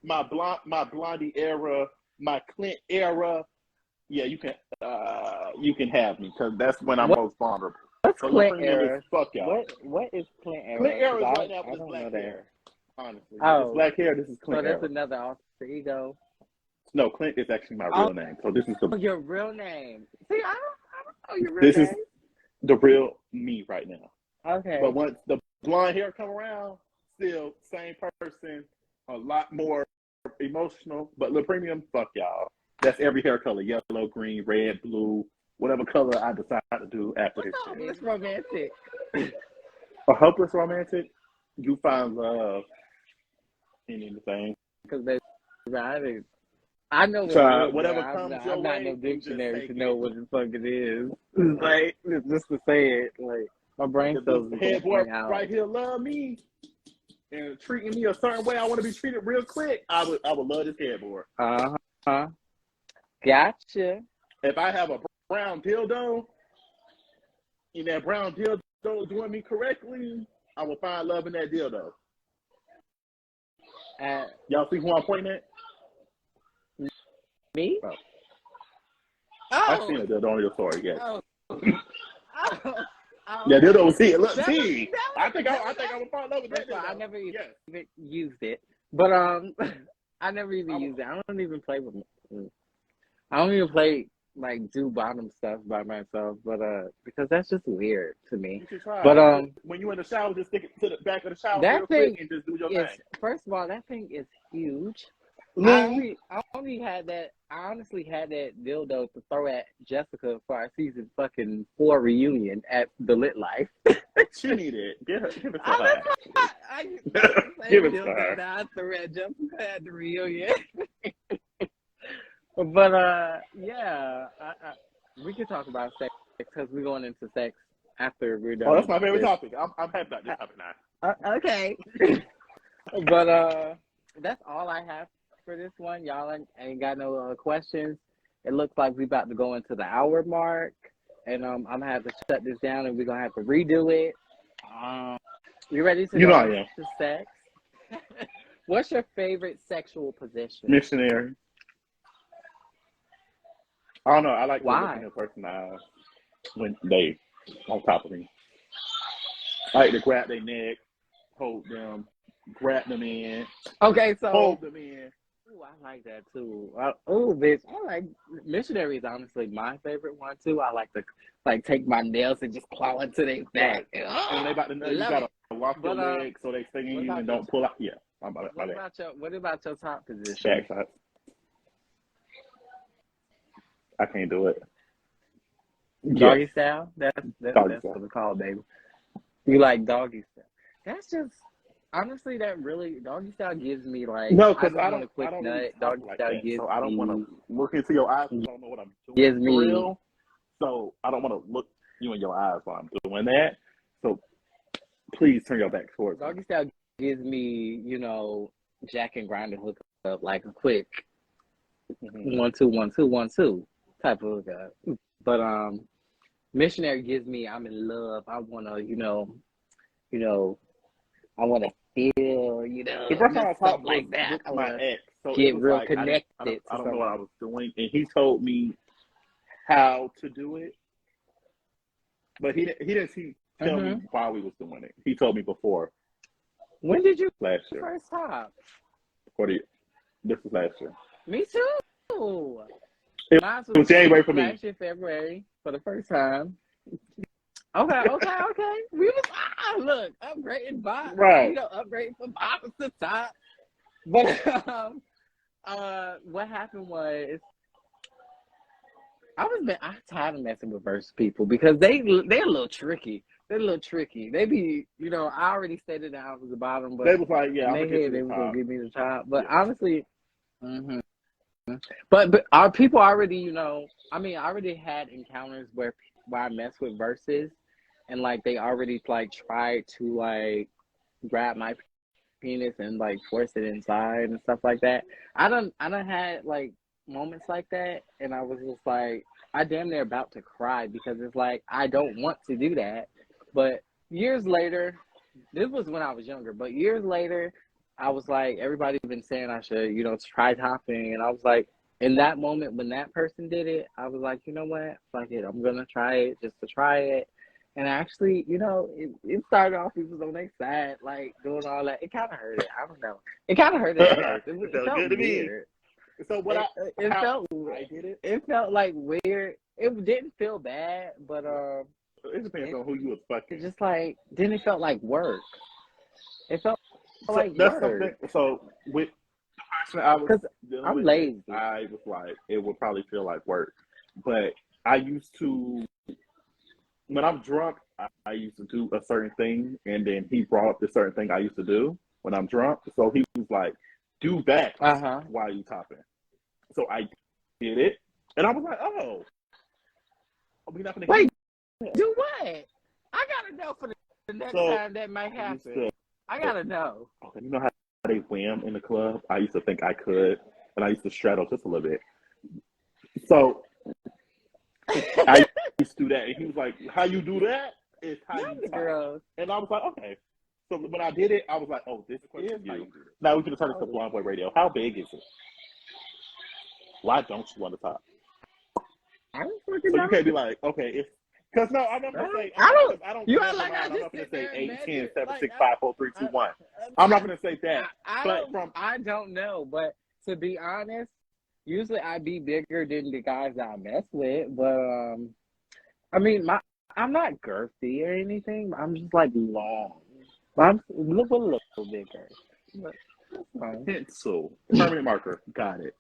my blondie era, my Clint era. Yeah, you can have me because that's when I'm most vulnerable. What's Clint era? Fuck y'all. What is Clint era? Clint era is right now with black hair. Honestly, it's black hair. This is Clint era. So that's another alter ego. No, Clint is actually my real name. So this is your real name. See, I don't know your real name. This is the real me right now. Okay. But once the blonde hair come around, still same person, a lot more emotional. But the premium, fuck y'all. That's every hair color: yellow, green, red, blue, whatever color I decide to do after this shit. Hopeless romantic. A hopeless romantic, you find love in anything. Because I know what whatever comes your way. I'm not no dictionary to know what the fuck it is. Like just to say it, like my brain cells. The head boy right here love me and treating me a certain way. I want to be treated real quick. I would love this headboard. Gotcha. If I have a brown dildo, and that brown dildo doing me correctly, I will find love in that dildo. Y'all see who I'm pointing at? Me? Oh. I've seen a dildo on your story, yes. Yeah, dildo was here. Look, see. I think I would fall in love with that dildo. I never even used it. But I never even used it. I don't even play with it. I don't even play like do bottom stuff by myself, but because that's just weird to me. You should try. But when you're in the shower, just stick it to the back of the shower real that quick thing and just do your is, thing. first of all, that thing is huge. Mm. I only had that. I honestly had that dildo to throw at Jessica for our season fucking 4 reunion at the Lit Life. She needed it. Give it to Oh, her. that's the same Give it to dildo her. that I threw at Jessica at the reunion. But yeah, we could talk about sex because we're going into sex after we're done. Oh, that's my with favorite this. topic. I'm happy about this topic now. Okay. But that's all I have for this one. Y'all ain't got no questions. It looks like we about to go into the hour mark, and I'm gonna have to shut this down, and we're gonna have to redo it. You ready to You know go I am. into sex? What's your favorite sexual position? Missionary. I don't know. I like Why? looking at a person's eyes when they on top of me. I like to grab their neck, hold them, grab them in, Okay, so hold them in. ooh, I like that too. Oh, bitch, I like missionary is honestly my favorite one too. I like to take my nails and just claw into their back. And they about to know you Love gotta it. walk your But, legs so they stay in what you about and your- don't pull out. Yeah, my bad. What about your top position? Back shots. I can't do it. Doggy Yes. style? That's Doggy style. what it's called, baby. You like doggy style? That's just honestly that really doggy style gives me like No, because just I want a don't quick really nut. talk Doggy like style that. gives So I don't me want to look into your eyes because I don't know what I'm doing gives for me real. So I don't want to look you in your eyes while I'm doing that. So please turn your back towards me. doggy style gives me, Jack and Grinder hook up like a quick 1 2 1 2 1 2 type of hookup. But missionary gives me I'm in love. I wanna, I wanna feel, The first time I stuff talked like was that. with I my wanna ex, so it get was real like connected. I don't know what I was doing, and he told me how to do it, but he didn't tell me while we was doing it. He told me before When did you last year. first time? This was last year. Me too. It Mine was January for me. last year, February, for the first time. Okay. We was look, upgrading bottom, Right. upgrading from bottom to top. But what happened was I'm tired of messing with verse people because they're a little tricky. They're a little tricky. They be, I already stated that I was the bottom, but They was like, yeah, in I'm their gonna get head you they the was top. gonna give me the top. But Yeah. honestly, but our people already, I already had encounters where I messed with verses, and like they already like tried to like grab my penis and like force it inside and stuff like that. I done had like moments like that, and I was just like, I damn near about to cry because it's like I don't want to do that. But years later, this was when I was younger, but years later, I was like, everybody been saying I should, try topping, and I was like, in that moment when that person did it, I was like, you know what, fuck it, I'm gonna try it just to try it. And actually, it started off, it was on their side, like doing all that. It kind of hurt it. I don't know. It kind of hurt it at first. It felt felt good to me. weird. So what It felt I did it. It felt like weird. It didn't feel bad, but It depends on who you was fucking. it just like then it felt like work. It felt like that's work. something. So with the person I was dealing I'm with, lazy. I was like, it would probably feel like work. But I used to, when I'm drunk, I used to do a certain thing, and then he brought up this certain thing I used to do when I'm drunk. So he was like, do that while you topping. So I did it, and I was like, oh, we're not gonna wait. Do what? I gotta know for the next time that might happen. I gotta know. Okay, you know how they wham in the club? I used to think I could, and I used to straddle just a little bit. So I used to do that, and he was like, "How you do that? Is how Not you the top." girls. And I was like, "Okay." So when I did it, I was like, "Oh, this is you." Now we can turn this to Blonde Boy Radio. How big is it? Why don't you want to top? I don't fucking So know. you can't be like, okay, if because no, I'm not gonna say. I don't. You I'm act like I not just gonna sit say there and 8, measure 10, it. 7, Like, 6, 5, 4, 3, 2, 1. I'm not gonna say that. I don't know, but to be honest, usually I be bigger than the guys that I mess with, but I mean, I'm not girthy or anything. I'm just like long. I'm a little bigger. But that's fine. Pencil. Permanent marker. Got it.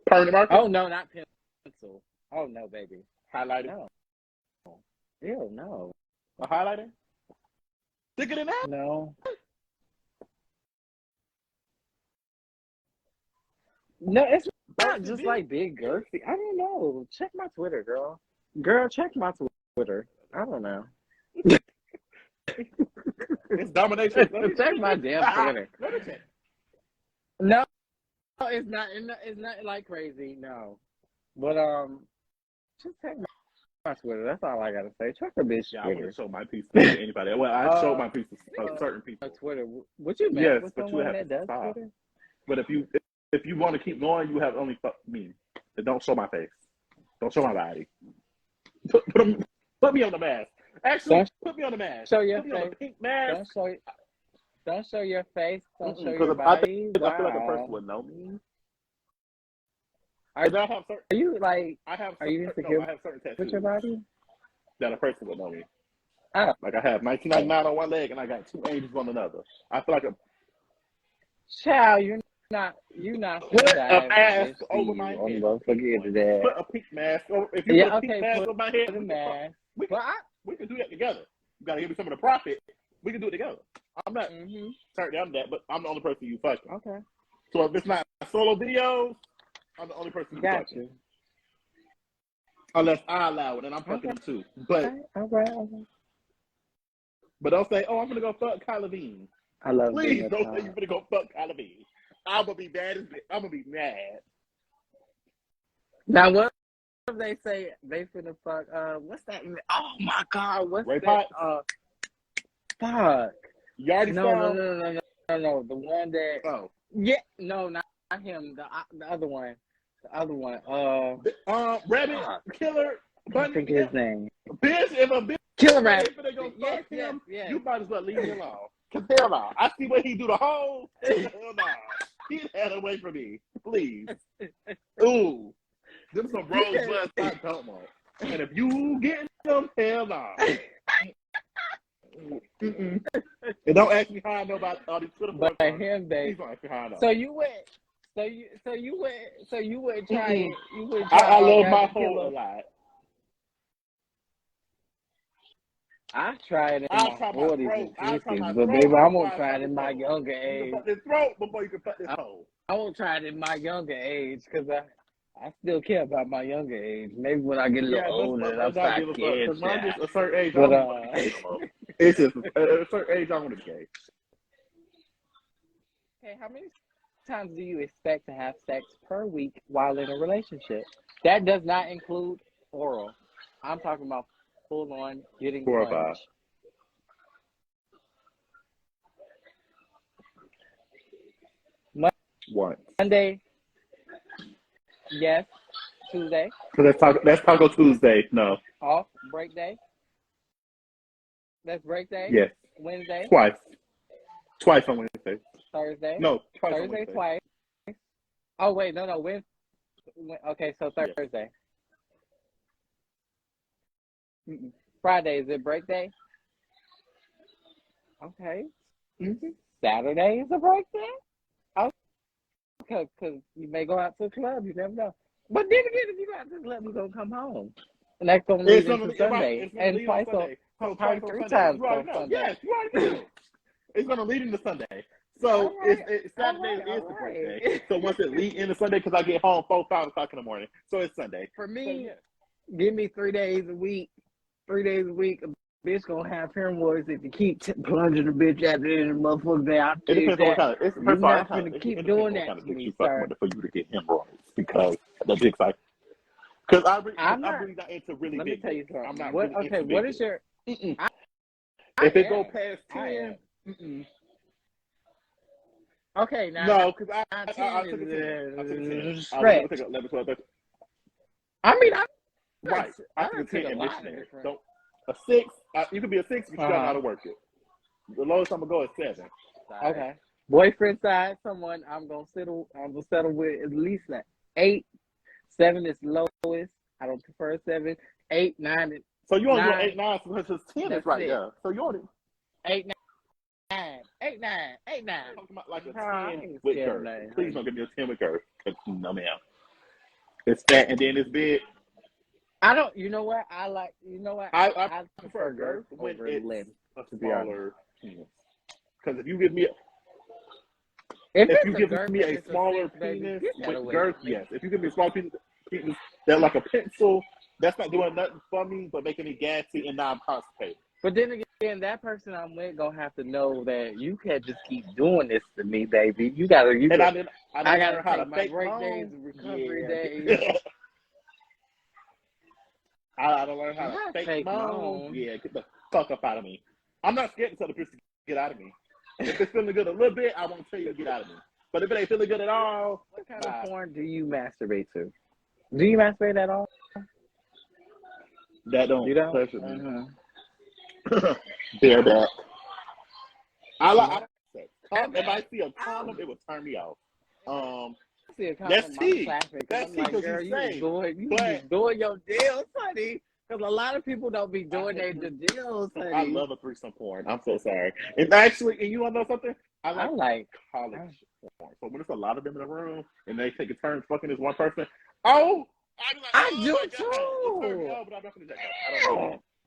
Permanent marker? Oh no, not pencil. Oh no, baby. Highlighter? No. Ew, no. A highlighter? Thicker than that? No. No, it's not just like big girthy. I don't know. Check my Twitter, girl. Girl, check my Twitter. I don't know. It's domination. Check my damn Twitter. No, it's not. It's not like crazy. No, but just check my Twitter. That's all I gotta say. Check a bitch Yeah, I Twitter. wouldn't show my piece to anybody. Well, I showed my piece to certain people. Twitter. What you Yes, with but you someone have that to does stop. Twitter? But if you want to keep going, you have to only fuck me. And don't show my face. Don't show my body. Put me on the mask. Actually, put me on the mask. Show your put me on face. the pink mask. Don't show your face. Don't show Because your body. I feel like a person would know me. Are are you like? I have are you insecure I have certain tattoos with your body? that a person would know me. Oh. Like I have 1999 on one leg and I got 2 angels on another. I feel like a child. You're not. Put a mask over my head. Forget that. Put a pink mask over. If you put a pink mask over my head, we can do that together. You gotta give me some of the profit. We can do it together. I'm not turned down to that, but I'm the only person you fucking. Okay. So if it's not solo videos, I'm the only person you fucking. Unless I allow it, and I'm fucking them too. But all right. But don't say, "Oh, I'm gonna go fuck Kyla Bean." I love. Please don't say you're gonna go fuck Kyla Bean. I'm gonna be mad. I'm gonna be mad. Now what if they say they finna fuck? What's that? Oh my God! What's Ray that? Potts? Fuck. Yardy No. The one that. Oh. Yeah. No, not him. The other one. The other one. Rabbit Killer. I think his name. Bitch, if a bitch Killer Rabbit. If they gonna fuck him, yes. you might as well leave me alone. Cause hell no, I see what he do the whole. Hell no, get that away from me, please. Ooh, them some rosebuds I don't want. And if you get them, hell no. And don't ask me how I know about all these Twitter. But him, baby. Please don't ask me how I know. So you went. So you would try it. You would. I love my whole life. I tried it in my 40s and 50s, but baby, I won't try it in my younger age. You can put this throat before you can put this hole. I won't try it in my younger age because I still care about my younger age. Maybe when I get a little older, I'll start caring. Because mine just a certain age, but it's just a certain age I want to be gay. Okay, how many times do you expect to have sex per week while in a relationship? That does not include oral. I'm talking about full on getting 4 or 5. Once. Monday, yes. Tuesday, because that's Taco Tuesday. No. off. Break day. That's break day. Yes. Wednesday. Twice on Wednesday. Thursday. No, twice on Thursday Wednesday. twice. Oh wait, no. Wednesday. Okay, so Thursday. Friday, is it break day? Okay. Saturday is a break day? Okay, because you may go out to a club, you never know. But then again, if you go out to a club, you're going to come home. And that's going to lead into Sunday. And twice on probably 3 times on Sunday. Yes, you already know. It's going to lead into Sunday. So Saturday is the break day. So once it leads into Sunday, because I get home 4, 5 o'clock in the morning. So it's Sunday. For me, give me 3 days a week. 3 days a week, a bitch gonna have hemorrhoids if you keep plunging the bitch at the end of the motherfucker day. It depends on what kind of. You're not gonna keep doing that to me, sir. For you to get hemorrhoids, because the dick cycle. Because I'm really not into really big. Let me tell you something. I'm not what, really okay, into what big is your? If it go past 10, okay, now no, because I took it. Stretch. I took 11, 12, 13. I mean, right. I took a 10 and missionary. So a 6, you could be a 6, but you don't know how to work it. The lowest I'm gonna go is 7. Okay. Boyfriend side, someone I'm gonna settle with at least that. 8, 7 is lowest. I don't prefer 7. 8, 9. So you only do 9. 8, 9 because 10 is right there. So you only 8, 9. 8, 9. 8, 9. I'm talking about like a I 10 ain't with scared of curve. nothing. Please don't give me a 10 with curve. No, ma'am. It's fat and then it's big. I don't. You know what? I like. You know what? I prefer girth when over it's length. a smaller penis. Because if you give me If if it's you a give girth me and a it's smaller six, baby, penis get that with away girth, from me. yes. If you give me a small penis that's like a pencil, that's not doing nothing for me but making me gassy and now I'm constipated. But then again, that person I'm with gonna have to know that you can't just keep doing this to me, baby. You gotta. And I I gotta learn how to take my fake break moan. days and recovery Yeah. days. I gotta learn how to Not fake fake moan. moan. Yeah, get the fuck up out of me. I'm not scared to tell the bitch to get out of me. If it's feeling good a little bit, I won't tell you to get out of me. But if it ain't feeling good at all, What kind of porn do you masturbate to? Do you masturbate at all? that don't You don't? pleasure me. Bareback. I like sex. If I see a condom, it would turn me off. See a That's condom, tea. I'm laughing. That's I'm tea like, because girl, you you say. just doing your deals, honey. Because a lot of people don't be doing their deals, honey. I love a threesome porn. I'm so sorry. And actually, and you want to know something? I like college porn. So when there's a lot of them in a room and they take a turn fucking this one person, I'm like, I oh do my too. God. But I'm not gonna do that.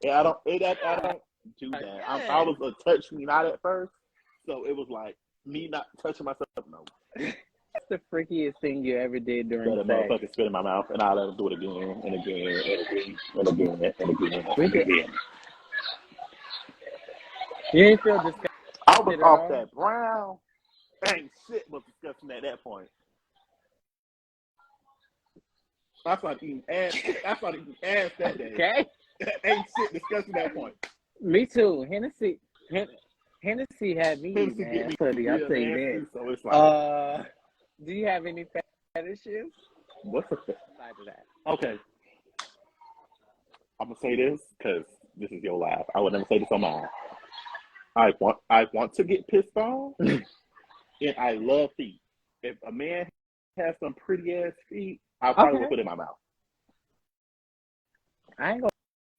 I don't do that. I was a touch me not at first, so it was like me not touching myself. No. That's the freakiest thing you ever did during Let a sex. motherfucker spit in my mouth, and I let him do it again and again and again and again and again. You ain't feel disgusted I was at off all? that brown. Ain't shit was disgusting at that point. I started eating ass. That day. Okay. Ain't shit disgusting at that point. Me too. Hennessy had me, Hennessy man. get me Honey, I'll real tell you nasty, that. so it's like, do you have any fetishes? what's the Besides that? okay? I'm gonna say this because this is your life. I would never say this on mine. I want to get pissed on, and I love feet. If a man has some pretty ass feet, I probably would put it in my mouth. I ain't gonna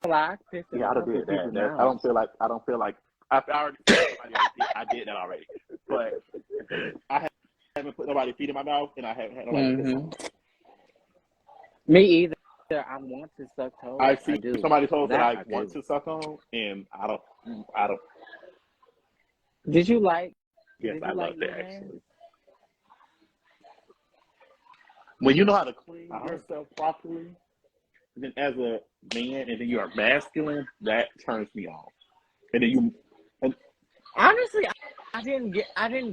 lie. Yeah, I'd have did that. I don't feel like I already said I did that already, but I haven't put nobody's feet in my mouth, and I haven't had nobody. Me either. I want to suck toes. I see do. somebody told that I want to suck on, and I don't. Did you like? Yes, did I you love like that your actually. When you know how to clean yourself properly, then as a man, and then you are masculine, that turns me off. And then you, and honestly, I didn't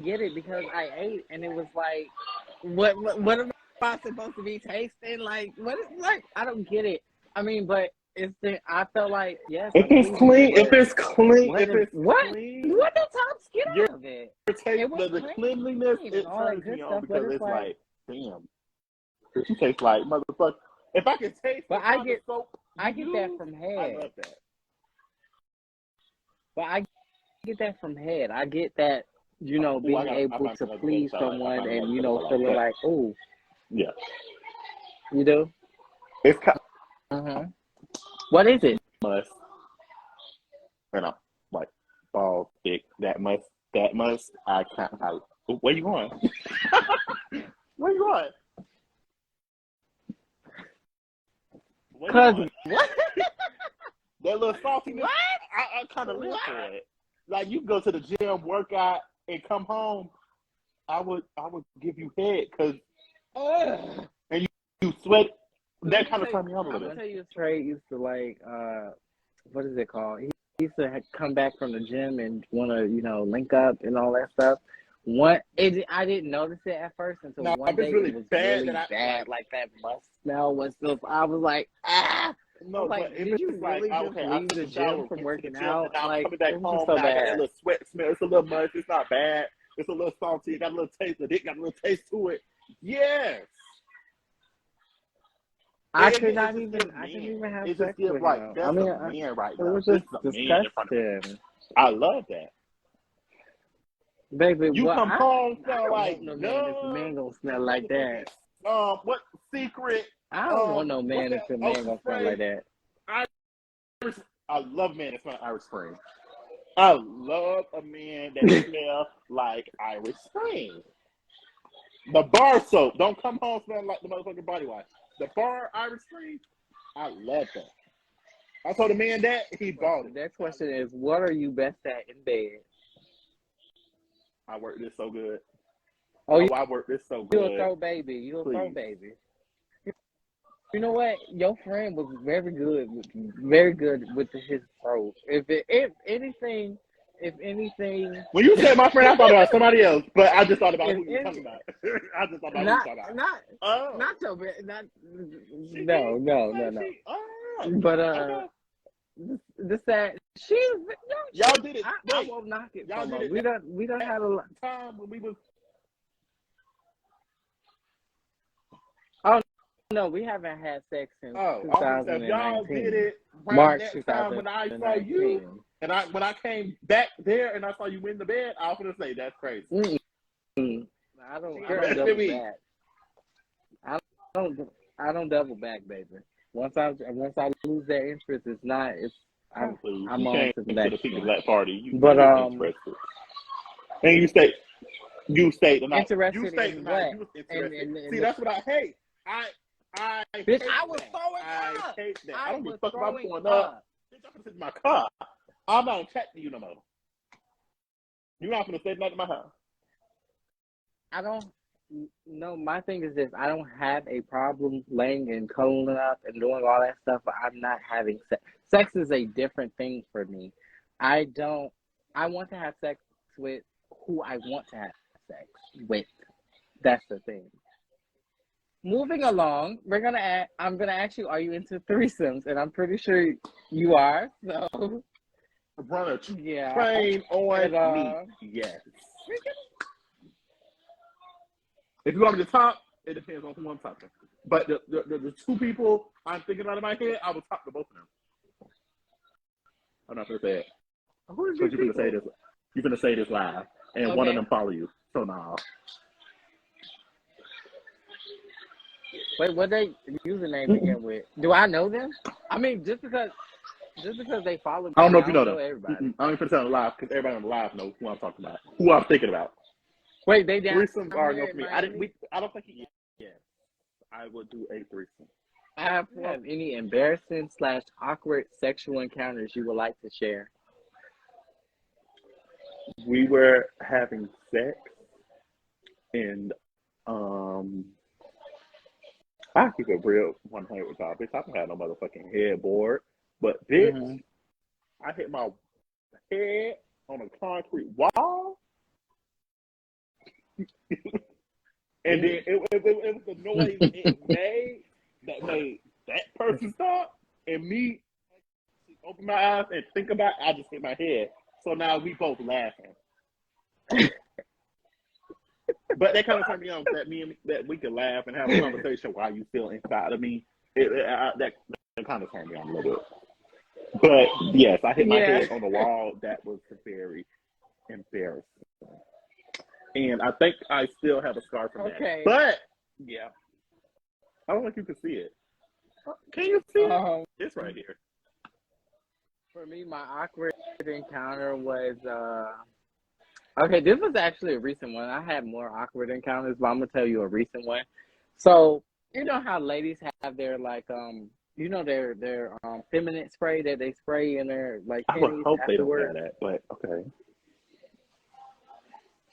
get it because I ate, and it was like, what am I supposed to be tasting? Like, what is like? I don't get it. I mean, but I felt like yes. if it's clean, what the tops get out of it? The cleanliness, it turns me on because it's like, damn. You taste like motherfucker. If I can taste, but I get that from head. I love that. But I get that from head. I get that, being able to please someone and feeling like, oh, yeah, you do. It's kind. What is it? Must, like ball thick. That must. I can't. Where you going? Where you going? Cause what? That little saltiness. What? I kind of live for it. Like you go to the gym, work out, and come home. I would give you head because and you sweat. That kind of turned me on a little bit. I'm gonna tell you, Trey used to like what is it called? He used to come back from the gym and want to link up and all that stuff. I didn't notice it at first until one day it was really bad. Like that must smell was just. I was like, ah. No, like, did you really just leave the gym from working out? Now like, I'm coming back home so and I got that bad. little sweat smell. It's a little much. It's not bad. It's a little salty. It got a little taste. The dick got a little taste to it. Yes. I couldn't even have sex with him. That's a man right now. It was just disgusting. I love that. Baby, you come home smell like no man. This man gonna smell like that. what secret? I don't want no What's man if that the man ocean gonna smell spray? like that. I love men that smell Irish Spring. I love a man that smells like Irish Spring. The bar soap. Don't come home smelling like the motherfucking body wash. The bar Irish Spring. I love that. I told the man that he bought The it. next question is, what are you best at in bed? I work this so good. Oh, I work this so you a good. throw baby. You a Please. throw baby. You know what? Your friend was very good with his throat. If anything, When you said my friend, I thought about somebody else, but I just thought about if who you were any, talking about. I just thought about who you were talking about. Oh, not so bad. Not she no did? no Okay, no no. oh, But okay. the sad Y'all did it. I Wait, won't knock it y'all from did her. it We done had a lot. time when we was. Oh no, we haven't had sex since Oh, I was gonna say, if y'all did 2019. it around March that time when I saw you, 2019. and when I came back there and I saw you in the bed, I was gonna say that's crazy. I don't Girl, double me. back. I don't double back, baby. Once I lose that interest, I'm on to the to next the Pink one. Black Party. You But interested, and you stayed the night. Interested You stayed in the night. what? You was interested. And See, that's what I hate. I bitch, hate I was that. throwing I up. hate that. I I don't give a was fuck about throwing going up. up. Bitch, I'm gonna sit in my car. I'm not chatting you no more. You're not gonna stay the night in my house. I don't. No, my thing is this: I don't have a problem laying and cuddling up and doing all that stuff, but I'm not having sex. Sex is a different thing for me. I don't. I want to have sex with who I want to have sex with. That's the thing. Moving along, I'm gonna ask you: are you into threesomes? And I'm pretty sure you are. So Run a yeah. train on me. Yes. If you want me to talk, it depends on who I'm talking. But the two people I'm thinking out of my head, I will talk to both of them. I'm not gonna say it. Who's Because you're gonna say this. You're gonna say this live, and one of them follow you. So nah. Wait, what they username begin with? Do I know them? I mean, just because they follow me, I don't know if you know them. everybody. I don't even put it on live because everybody on the live knows who I'm talking about, who I'm thinking about. Wait, they down Threesomes are no here for in me. Miami? I don't think he. Yeah, I would do a threesome. I have any embarrassing / awkward sexual encounters you would like to share? We were having sex, and I keep it real 100 with y'all, bitch. I don't have no motherfucking headboard, but bitch, I hit my head on a concrete wall, and then it was the noise it made that person stop, and me open my eyes and think about it, I just hit my head. So now we both laughing. But that kind of turned me on that we could laugh and have a conversation while you feel inside of me. That kind of turned me on a little bit. But yes, I hit my head on the wall. That was very embarrassing. And I think I still have a scar from that. But yeah, I don't think you can see it. Can you see it? It's right here. For me, my awkward encounter was okay, this was actually a recent one. I had more awkward encounters, but I'm gonna tell you a recent one. So you know how ladies have their their feminine spray that they spray in their I would panties hope they don't afterwards? have that, but okay.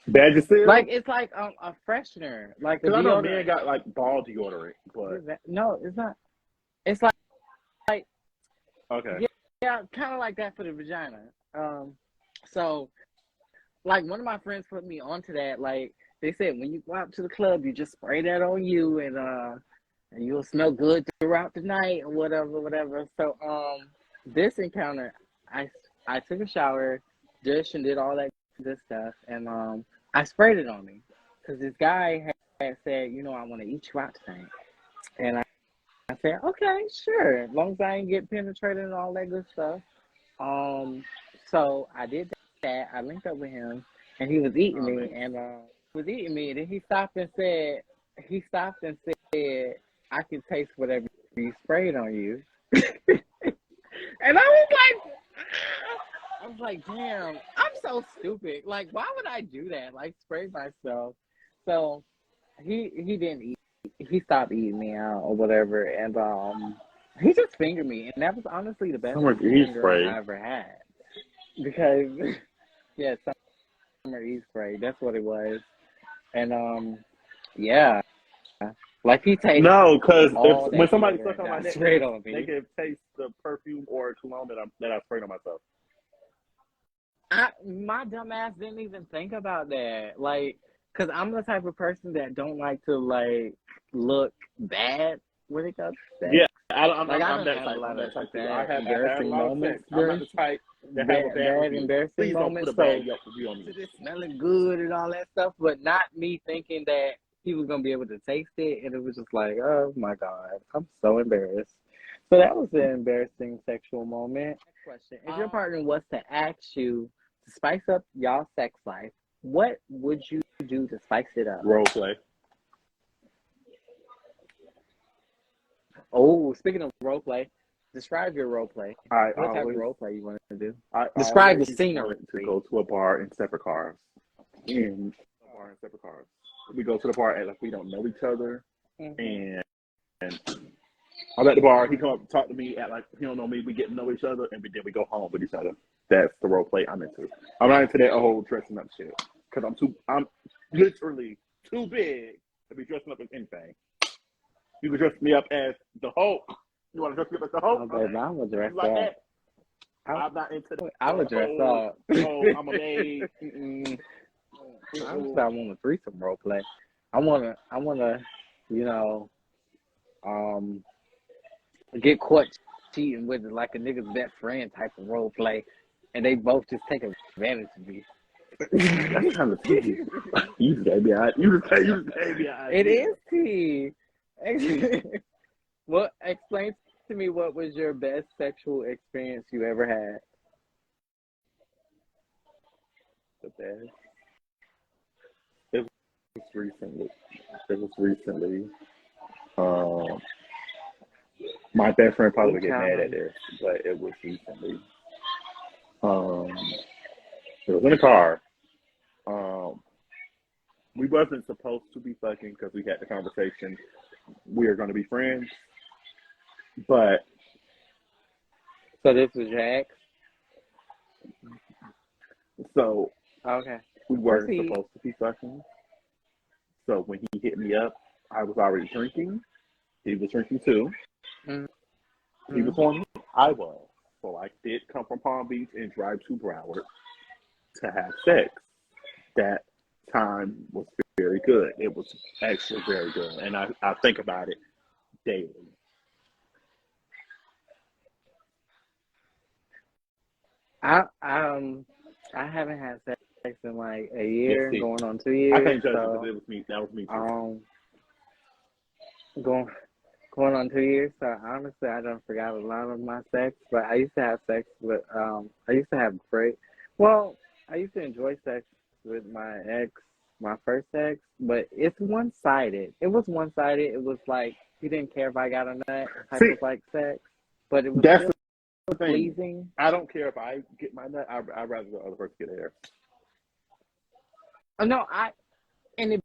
Vagisil? Like it's like a freshener, like a Because I know deodorant. men got like ball deodorant, but No, it's not. It's like okay. yeah, kind of like that for the vagina. So like one of my friends put me onto that. Like they said, when you go out to the club, you just spray that on you, and you'll smell good throughout the night or whatever. So this encounter, I took a shower, dished and did all that good stuff, and I sprayed it on me because this guy had said, I want to eat you out tonight, and I said, okay, sure, as long as I ain't get penetrated and all that good stuff. So I did that. I linked up with him, and he was eating me, and then he stopped and said, I can taste whatever you sprayed on you. And I was like, damn, I'm so stupid. Like, why would I do that? Like, spray myself. So he didn't eat. He stopped eating me out or whatever, and he just fingered me, and that was honestly the best fingering I ever had. Because yeah, summer Eve spray. That's what it was, and yeah, like he tastes. No, because when somebody glitter sucks on my neck, sprayed on me. they can taste the perfume or cologne that I sprayed on myself. My dumb ass didn't even think about that. Like, cause I'm the type of person that don't like to like look bad when it comes to sex. Yeah, I'm Like, that type. I'm that type. I have Embarrassing a lot of moments. sex. I'm not the type that have a bad review. Embarrassing Please don't moments. put a bad review on me. It's smelling good and all that stuff, but not me thinking that he was gonna be able to taste it, and it was just like, oh my god, I'm so embarrassed. So that was an embarrassing sexual moment. Next question: if your partner was to ask you to spice up y'all sex life, what would you do to spice it up? Role play. Oh, speaking of role play, describe your role play. What type of role play you want to do? Describe the scenery. To go to a bar in separate cars. We go to the bar and like we don't know each other, and I'm at the bar. He come up and talk to me at like he don't know me. We get to know each other, and then we go home with each other. That's the role play I'm into. I'm not into that whole dressing up shit because I'm literally too big to be dressing up as anything. You can dress me up as the Hulk. You want to dress me up as the Hulk? Oh, baby, I'm gonna dress like up. that? I'm not into that. I would dress up. Oh, I'm a maid. I want a threesome role play. I wanna, get caught cheating with like a nigga's best friend type of role play, and they both just take advantage of me. That's kind of tea. You just gave me an idea. It is tea. Well, explain to me what was your best sexual experience you ever had? The best. It was recently. My best friend probably would get mad at this, but it was recently. It was in a car. We wasn't supposed to be fucking because we had the conversation. We are going to be friends, but so this was your ex. So okay, we weren't supposed to be fucking. So when he hit me up, I was already drinking. He was drinking too. He was horny. I was. So I did come from Palm Beach and drive to Broward to have sex. That time was very good. It was actually very good. And I think about it daily. I haven't had sex in like a year, going on 2 years. I can't judge it because it was me. That was me too. Going on 2 years, so honestly, I done forgot a lot of my sex. But I used to have sex with, I used to have I used to enjoy sex with my ex, my first ex, but it's one-sided. It was one-sided. It was like, he didn't care if I got a nut type of like sex, but it was that's the thing. Pleasing. I don't care if I get my nut. I'd rather the other person get theirs. Oh, no, in the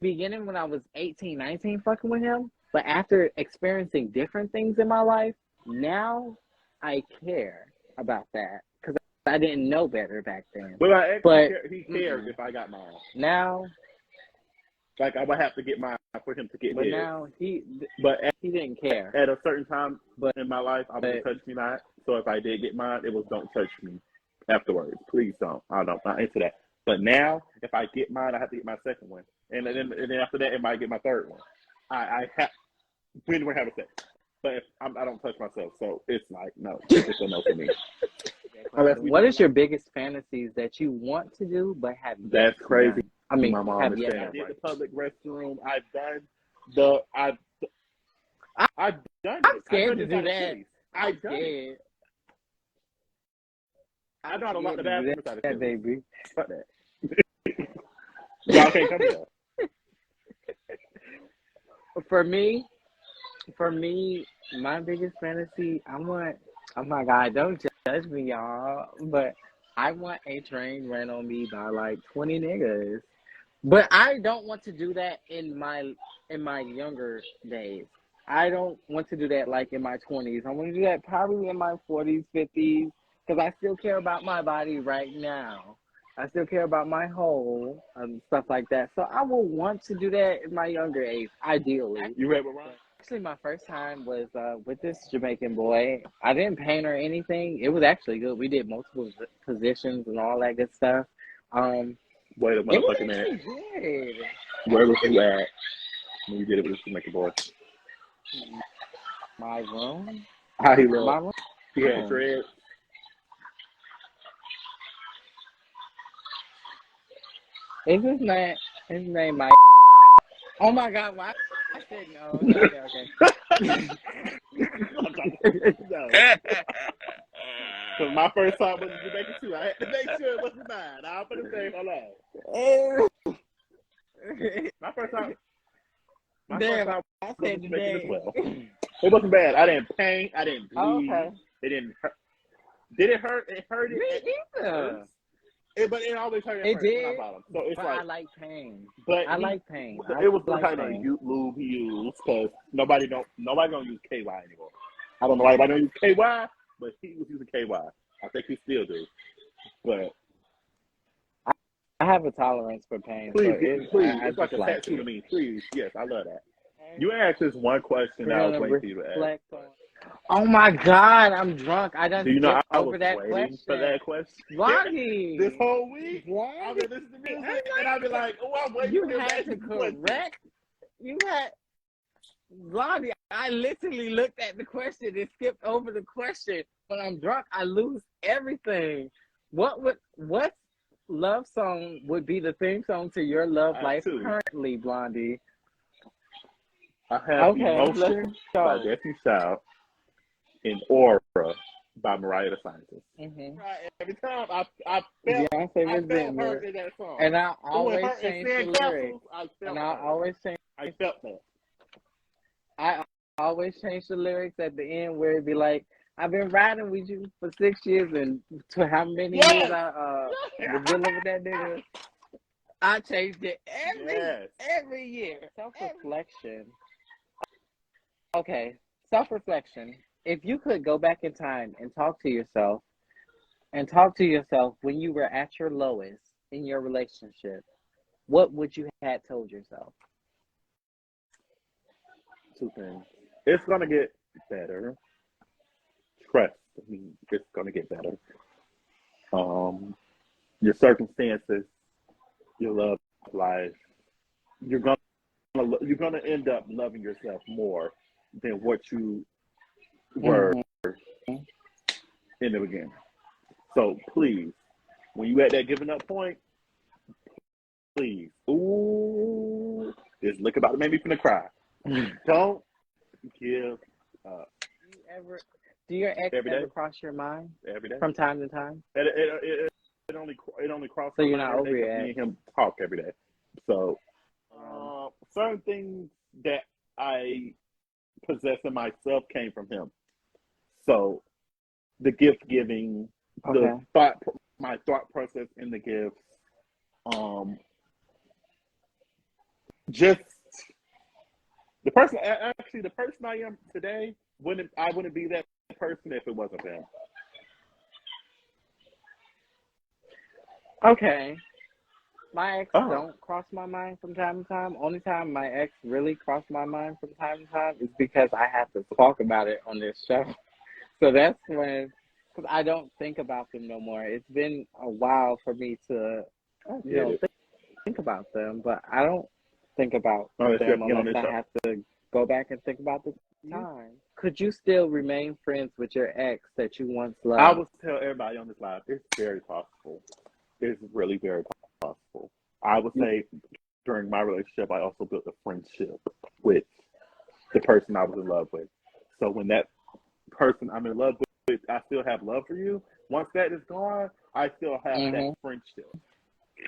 beginning when I was 18, 19 fucking with him, but after experiencing different things in my life, now I care about that because I didn't know better back then. But my ex, he cared if I got mine. Now, like I would have to get mine for him to get his. But now he didn't care. At a certain time in my life, I would touch me not. So if I did get mine, it was don't touch me afterwards. Please don't. I'm not into that. But now, if I get mine, I have to get my second one, and then after that, it might get my third one. I have. We don't have a sex, but if I don't touch myself, so it's like no, it's a no for me. What is your biggest fantasies that you want to do but have yet? That's crazy. Done? I mean, my mom have is yet. saying I did the public restroom. I've done I'm scared to do that. I've done it. I know how to lock the bathroom inside of baby. Fuck that. Y'all can't come here. For me, for me, my biggest fantasy, I want. Oh my God! Don't judge me, y'all. But I want a train ran on me by like 20 niggas. But I don't want to do that in my younger days. I don't want to do that like in my 20s. I want to do that probably in my 40s, 50s, because I still care about my body right now. I still care about my whole and stuff like that. So I will want to do that in my younger age, ideally. You ready with Ron? Actually, my first time was with this Jamaican boy. I didn't paint or anything. It was actually good. We did multiple positions and all that good stuff. Wait a It was motherfucking minute. actually good. Where was you at when you did it with this Jamaican boy? My room? How he My looked? room? He had dreads. Is his name Mike? Oh my God, why? I said no. Okay. No. Because my first time was Jamaican too. I had to make sure it wasn't mine. I'm going to say, hold on. My first time Damn, I was said Jamaican today. as well. It wasn't bad. I didn't paint. I didn't bleed. Oh, okay. It didn't hurt. Did it hurt? It hurt. Me neither. But it always hurt at It first when I did, bought them. So it's but like, I like pain. but I like pain. it was the like kind pain. of lube he used because nobody gonna use KY anymore. I don't know why anybody don't use KY, but he was using KY. I think he still do. But I have a tolerance for pain. please, so please, I it's like just a tattoo to me. Please, yes, I love that. You asked this one question that I was waiting for you to ask. Reflect on. Oh my God, I'm drunk. I done Do you know skipped I over was that waiting question. for that question? Blondie. This whole week, What? I've been listening to music, and I've been like, oh, I'm waiting You for had to correct. You had Blondie. I literally looked at the question and skipped over the question. When I'm drunk, I lose everything. What love song would be the theme song to your love life currently, Blondie? I have Okay, Emotion by Destiny Child and Aura by Mariah the Scientist. Mm-hmm. Every time I felt hurt in that song. And I always change the lyrics. I felt that. I always change the lyrics at the end where it'd be like, I've been riding with you for 6 years, and to how many years I was dealing with that nigga. I changed it every year. Self-reflection. Okay, self-reflection. If you could go back in time and talk to yourself when you were at your lowest in your relationship, what would you have told yourself? Two things. It's gonna get better. Trust me, it's gonna get better. Your circumstances, your love life, you're gonna end up loving yourself more than what you were in the beginning. So please, when you at that giving up point, please, this look about to make me finna cry. Don't give up. Do your ex ever cross your mind? Every day. From time to time? It only crosses. So you're not over your ex. Me and him talk every day. So certain things that I possess in myself came from him. So the gift giving, my thought process in the gifts, just the person I am today, I wouldn't be that person if it wasn't for him. Okay. My ex don't cross my mind from time to time. Only time my ex really crossed my mind from time to time is because I have to talk about it on this show. So that's when, because I don't think about them no more. It's been a while for me to, think about them, but I don't think about them unless I have to go back and think about the time. Could you still remain friends with your ex that you once loved? I will tell everybody on this live, it's very possible. It's really very possible. I would say during my relationship, I also built a friendship with the person I was in love with. So when that person I'm in love with, I still have love for you. Once that is gone, I still have that friendship.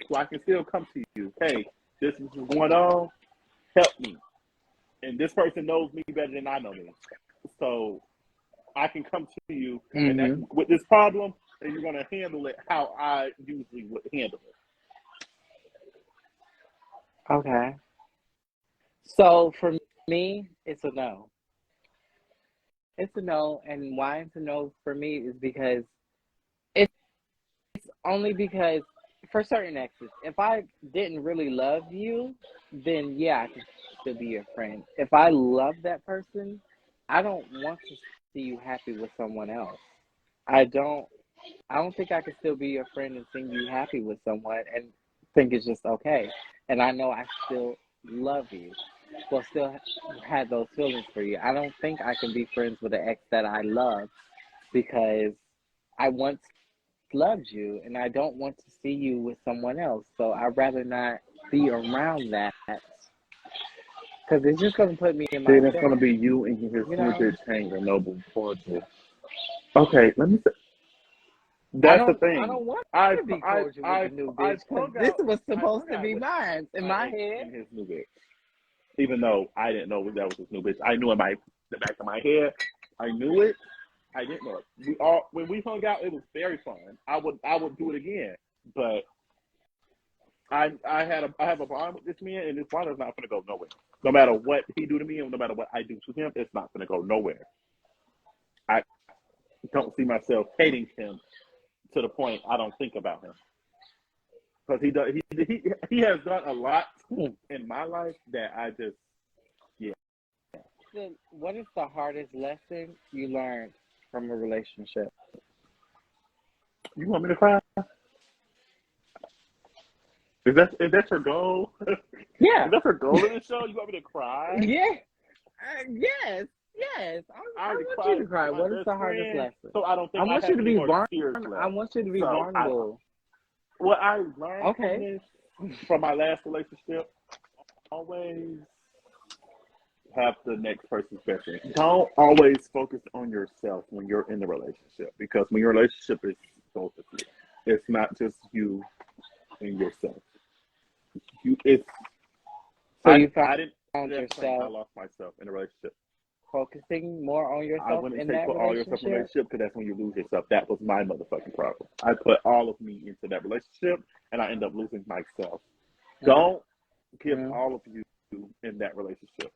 So I can still come to you. Hey, this is what's going on. Help me. and this person knows me better than I know me. So I can come to you with this problem, and you're going to handle it how I usually would handle it. Okay. So for me, it's a no. It's a no, and why it's a no for me is because it's only because for certain exes, if I didn't really love you, then yeah, I could still be your friend. If I love that person, I don't want to see you happy with someone else. I don't think I could still be your friend and seeing you happy with someone and think it's just okay. And I know I still love you. Well, still had those feelings for you. I don't think I can be friends with an ex that I love because I once loved you and I don't want to see you with someone else. So I'd rather not be around that because it's just going to put me in my Then it's going to feelings. be you and his You new know? bitch hanging noble cordial. Okay, let me say. I That's the don't thing. want I to be cordial with the new bitch because this was supposed to be mine in my head. And his new bitch. Even though I didn't know that was his new bitch. I knew in the back of my head. I knew it. I didn't know it. When we hung out, it was very fun. I would do it again. But I have a bond with this man, and this bond is not gonna go nowhere. No matter what he do to me and no matter what I do to him, it's not gonna go nowhere. I don't see myself hating him to the point I don't think about him. Because he has done a lot in my life that I just, yeah. Then what is the hardest lesson you learned from a relationship? You want me to cry? Is that your goal? Yeah. Is that your goal in the show? You want me to cry? Yeah. Yes. I want you to cry. What is the hardest lesson? So I don't think I want I you have to any be more vulnerable. tears left. I want you to be So vulnerable. What I learned Okay. from my last relationship, always have the next person's best interest. Don't always focus on yourself when you're in the relationship, because when your relationship is both of you, it's not just you and yourself. So I you didn't found I yourself lost myself in a relationship. focusing more on I yourself wouldn't in say that put all yourself in a relationship? relationship, because that's when you lose yourself. That was my motherfucking problem. I put all of me into that relationship, and I end up losing myself. Don't give all of you in that relationship.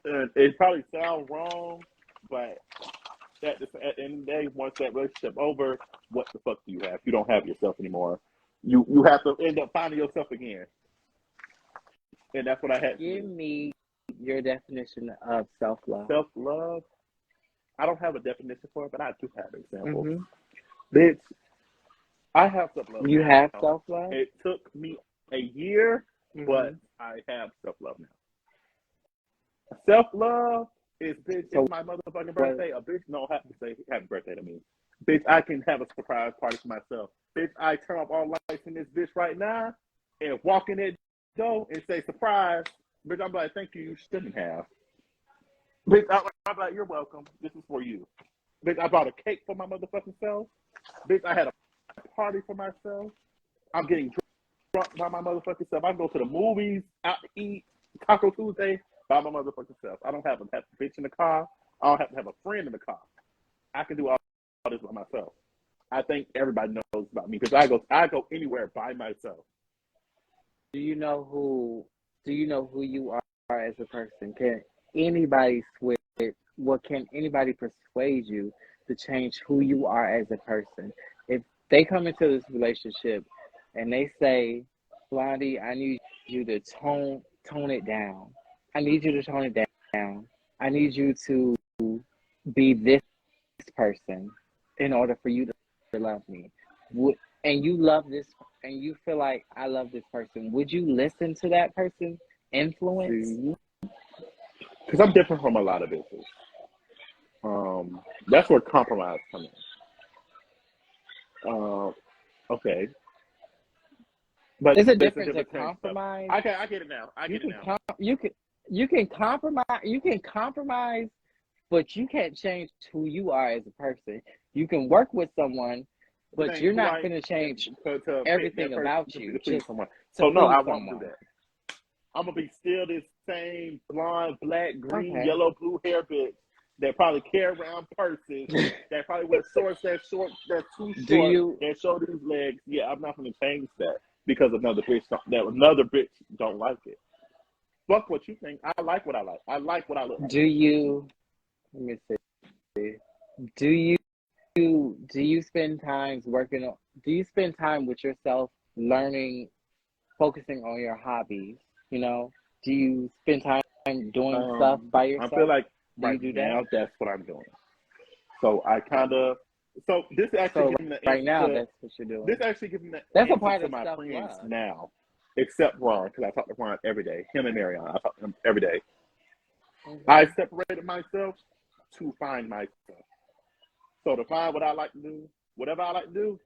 And it probably sounds wrong, but at the end of the day, once that relationship over, what the fuck do you have? You don't have yourself anymore. You have to end up finding yourself again. And that's what I had to do. Give me your definition of self-love. Self-love? I don't have a definition for it, but I do have examples. Bitch, I have self-love. You have self-love? It took me a year, but I have self-love now. Self-love is, bitch, it's my motherfucking birthday. A bitch don't have to say happy birthday to me. Bitch, I can have a surprise party for myself. Bitch, I turn off all lights in this bitch right now and walk in that door and say surprise. Bitch, I'm like, thank you, you shouldn't have. Bitch, I'm like, you're welcome. This is for you. Bitch, I bought a cake for my motherfucking self. Bitch, I had a party for myself. I'm getting drunk by my motherfucking self. I can go to the movies, out to eat, Taco Tuesday by my motherfucking self. I don't have to have a bitch in the car. I don't have to have a friend in the car. I can do all this by myself. I think everybody knows about me because I go anywhere by myself. Do you know who you are as a person? Can anybody switch? Can anybody persuade you to change who you are as a person? If they come into this relationship and they say, Blondie, I need you to tone it down. I need you to tone it down. I need you to be this person in order for you to love me. And you love this, and you feel like I love this person. Would you listen to that person's influence? Because I'm different from a lot of bitches. That's where compromise comes in. Okay. But there's a difference in compromise. I get it now. You can compromise, but you can't change who you are as a person. You can work with someone, but you're not going to change everything about you. So no, I won't do that. I'm gonna be still this same blonde, black, green, Okay. yellow, blue hair bitch that probably carry around purses, that probably wear shorts that's too Do short, you that show these legs. Yeah, I'm not going to change that because another bitch don't like it. Fuck what you think. I like what I like. I like what I look like. do you let me see. Do you do you spend times working on do you spend time with yourself learning, focusing on your hobbies? You know, do you spend time doing stuff by I feel yourself? like Do you right do that? now that's what I'm doing. So I kind of this actually So giving the right answer now, to that's what you're this doing. actually giving the That's a answer part to of my self friends love. now, except Ron because I talk to Ron every day. Him and Marion, I talk to them every day. I separated myself to find myself. So to find what I like to do, whatever I like to do,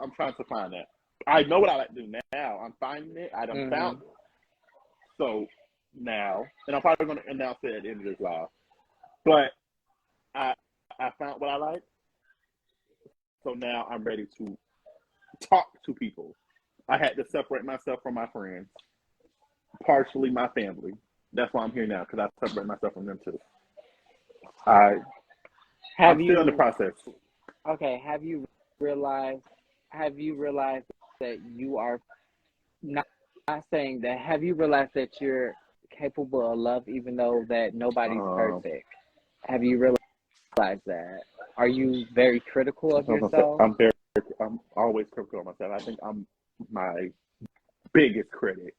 I'm trying to find that. I know what I like to do now. I'm finding it. I done found it. So now, and I'm probably going to announce it at the end of this live. But I found what I like. So now I'm ready to talk to people. I had to separate myself from my friends, partially my family. That's why I'm here now, because I separate myself from them too. I'm still in the process. Okay, have you realized that you are not saying that, have you realized that you're capable of love even though that nobody's perfect? Have you realized that? Are you very critical of yourself? I'm always critical of myself. I think I'm my biggest critic.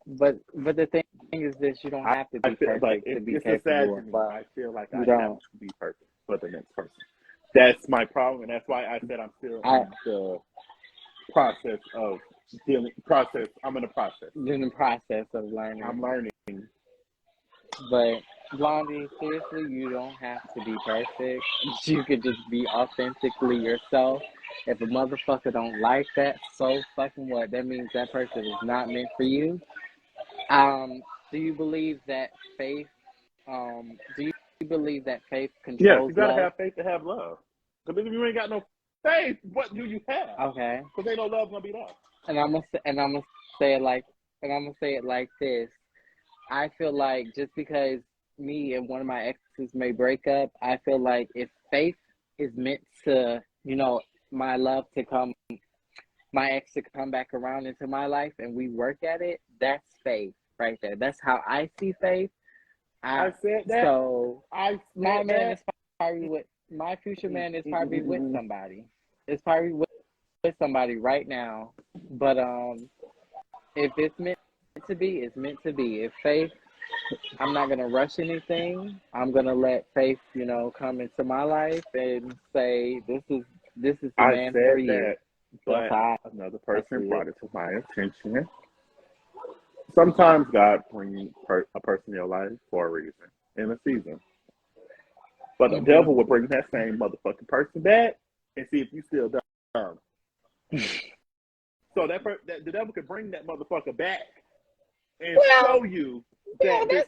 But the thing is this, you don't have to be perfect like to be it's capable sad of to me. love. I feel like You I don't. have to be perfect for the next person. That's my problem, and that's why I said I'm still in the process of dealing. I'm in the process. In the process of learning. I'm learning. But Blondie, seriously, you don't have to be perfect. You could just be authentically yourself. If a motherfucker don't like that, so fucking what? That means that person is not meant for you. Do you believe that faith? Do you believe that faith Yes, controls you gotta love? have faith to have love. Because if you ain't got no faith, what do you have? Okay. Because ain't no love gonna be love. And I'm gonna say it like this. I feel like just because me and one of my exes may break up, I feel like if faith is meant to, my ex to come back around into my life and we work at it, that's faith right there. That's how I see faith. I said that. So my man is probably with my future man is probably with somebody. It's probably with somebody right now. But if it's meant to be, it's meant to be. If faith, I'm not gonna rush anything. I'm gonna let faith, come into my life and say, this is the man for you. That, but another person brought it to my attention. Sometimes God brings a person in your life for a reason, in a season. But the devil will bring that same motherfucking person back and see if you still dumb. So the devil could bring that motherfucker back and show you that you're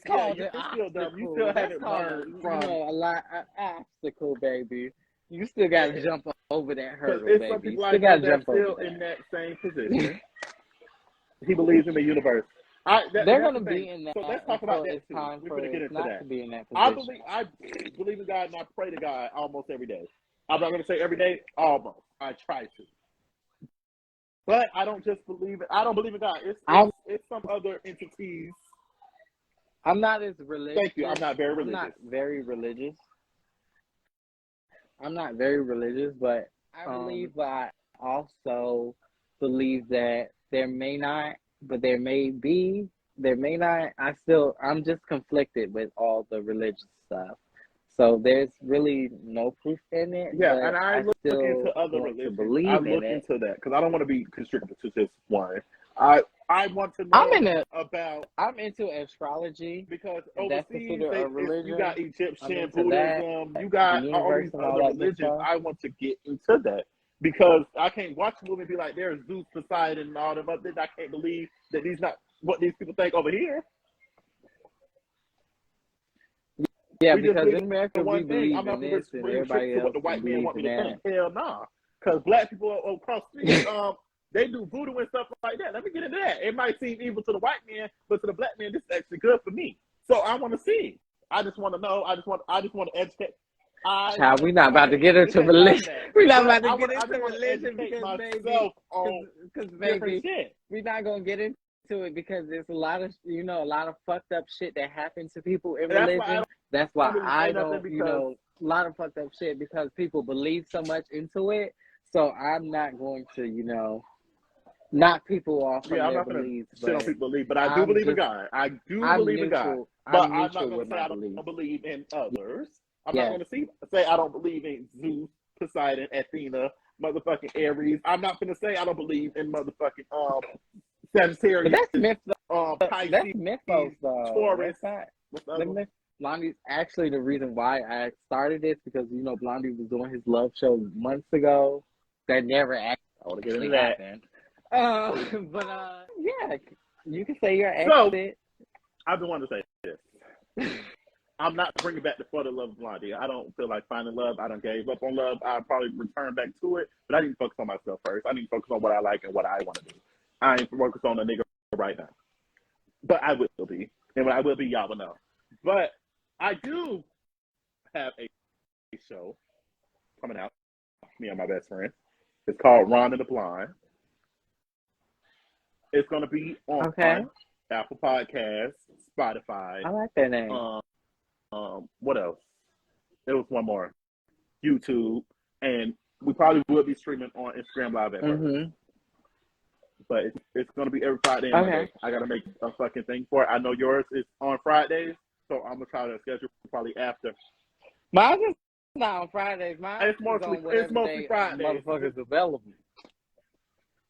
still dumb. You still haven't learned from an obstacle, baby. You still gotta jump over that hurdle, baby. baby. Some people You still gotta jump over still in that same position. He believes in the universe. They're going to be in that. So let's talk about that too. We're going to get into that. To be in that position. I believe in God and I pray to God almost every day. I'm not going to say every day, almost. I try to. But I don't just believe it. I don't believe in God. It's some other entities. I'm not as religious. Thank you. I'm not very religious. I'm not very religious, but I also believe that there may not I'm just conflicted with all the religious stuff. So there's really no proof in it. Yeah, and I look into other religions. I look into that because I don't want to be constricted to just one. I want to know I'm into astrology because that's overseas considered a religion. You got Egyptian Buddhism, you got all these other religions. I want to get into that because I can't watch a movie and be like, there's Zeus, Poseidon, and all them other things. I can't believe that these not what these people think over here. Yeah, because in America we believe in this, and everybody else what the white man want me to that. think. Hell nah, because black people across the street They do voodoo and stuff like that. Let me get into that. It might seem evil to the white man, but to the black man, this is actually good for me. So I want to see. I just want to know. I just want to educate. Child, we're not about to get into religion. We're not about to get into religion because, baby, we're not gonna get into it because there's a lot of, a lot of fucked up shit that happens to people in religion. That's why I don't, a lot of fucked up shit because people believe so much into it. So I'm not going to, knock people off from their beliefs. Shit on people believe, but I do believe in God. I do believe in God. But I'm not going to say I don't believe in others. I'm not going to say I don't believe in Zeus, Poseidon, Athena, motherfucking Aries. I'm not going to say I don't believe in motherfucking Sagittarius. But that's myth, Pisces, that's mythos, though. Taurus. Blondie's actually the reason why I started this because Blondie was doing his love show months ago. That never actually happened. But yeah, you can say your exit. I've been wanting to say this. I'm not bringing back the For the Love of Blondie. I don't feel like finding love. I done gave up on love. I'll probably return back to it, but I need to focus on myself first. I need to focus on what I like and what I want to do. I ain't focused on a nigga right now, but I will be, and when I will be, y'all will know. But I do have a show coming out. Me and my best friend. It's called Ron and the Blind. It's going to be on Apple Podcasts, Spotify. I like that name. What else? There was one more. YouTube. And we probably will be streaming on Instagram Live at first. But it's going to be every Friday and Monday. I got to make a fucking thing for it. I know yours is on Fridays, so I'm going to try to schedule probably after. Mine is not on Fridays. It's mostly Fridays. Motherfuckers available.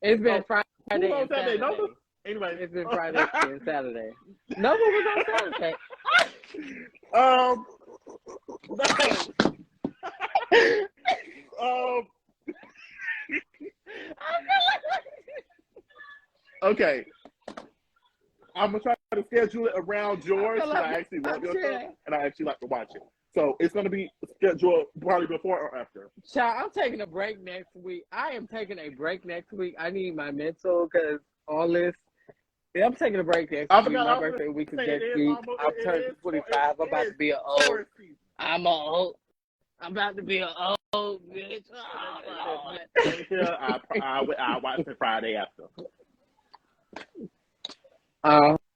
It's been Friday and Saturday. Nova? Anyway. It's been Friday and Saturday. Nova was on Saturday. Okay. I'm going to try to schedule it around yours because I actually love your show and I actually like to watch it. So it's going to be scheduled probably before or after. Child, I'm taking a break next week. I am taking a break next week. I need my mental because all this. Yeah, I'm taking a break next week. My birthday week is next week. I'm turning 25. I'm about to be an old. I'm old. I'm about to be an old bitch. I'll watch it Friday after.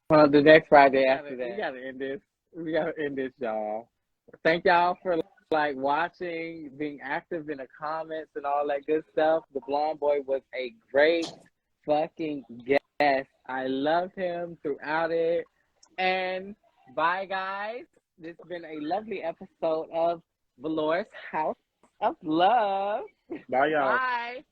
The next Friday after that. We gotta end this. We gotta end this, y'all. Thank y'all for watching, being active in the comments and all that good stuff. The Blonde Boy was a great fucking guest. I loved him throughout it. And bye, guys. This has been a lovely episode of Velorè's House of Love. Bye, y'all. Bye.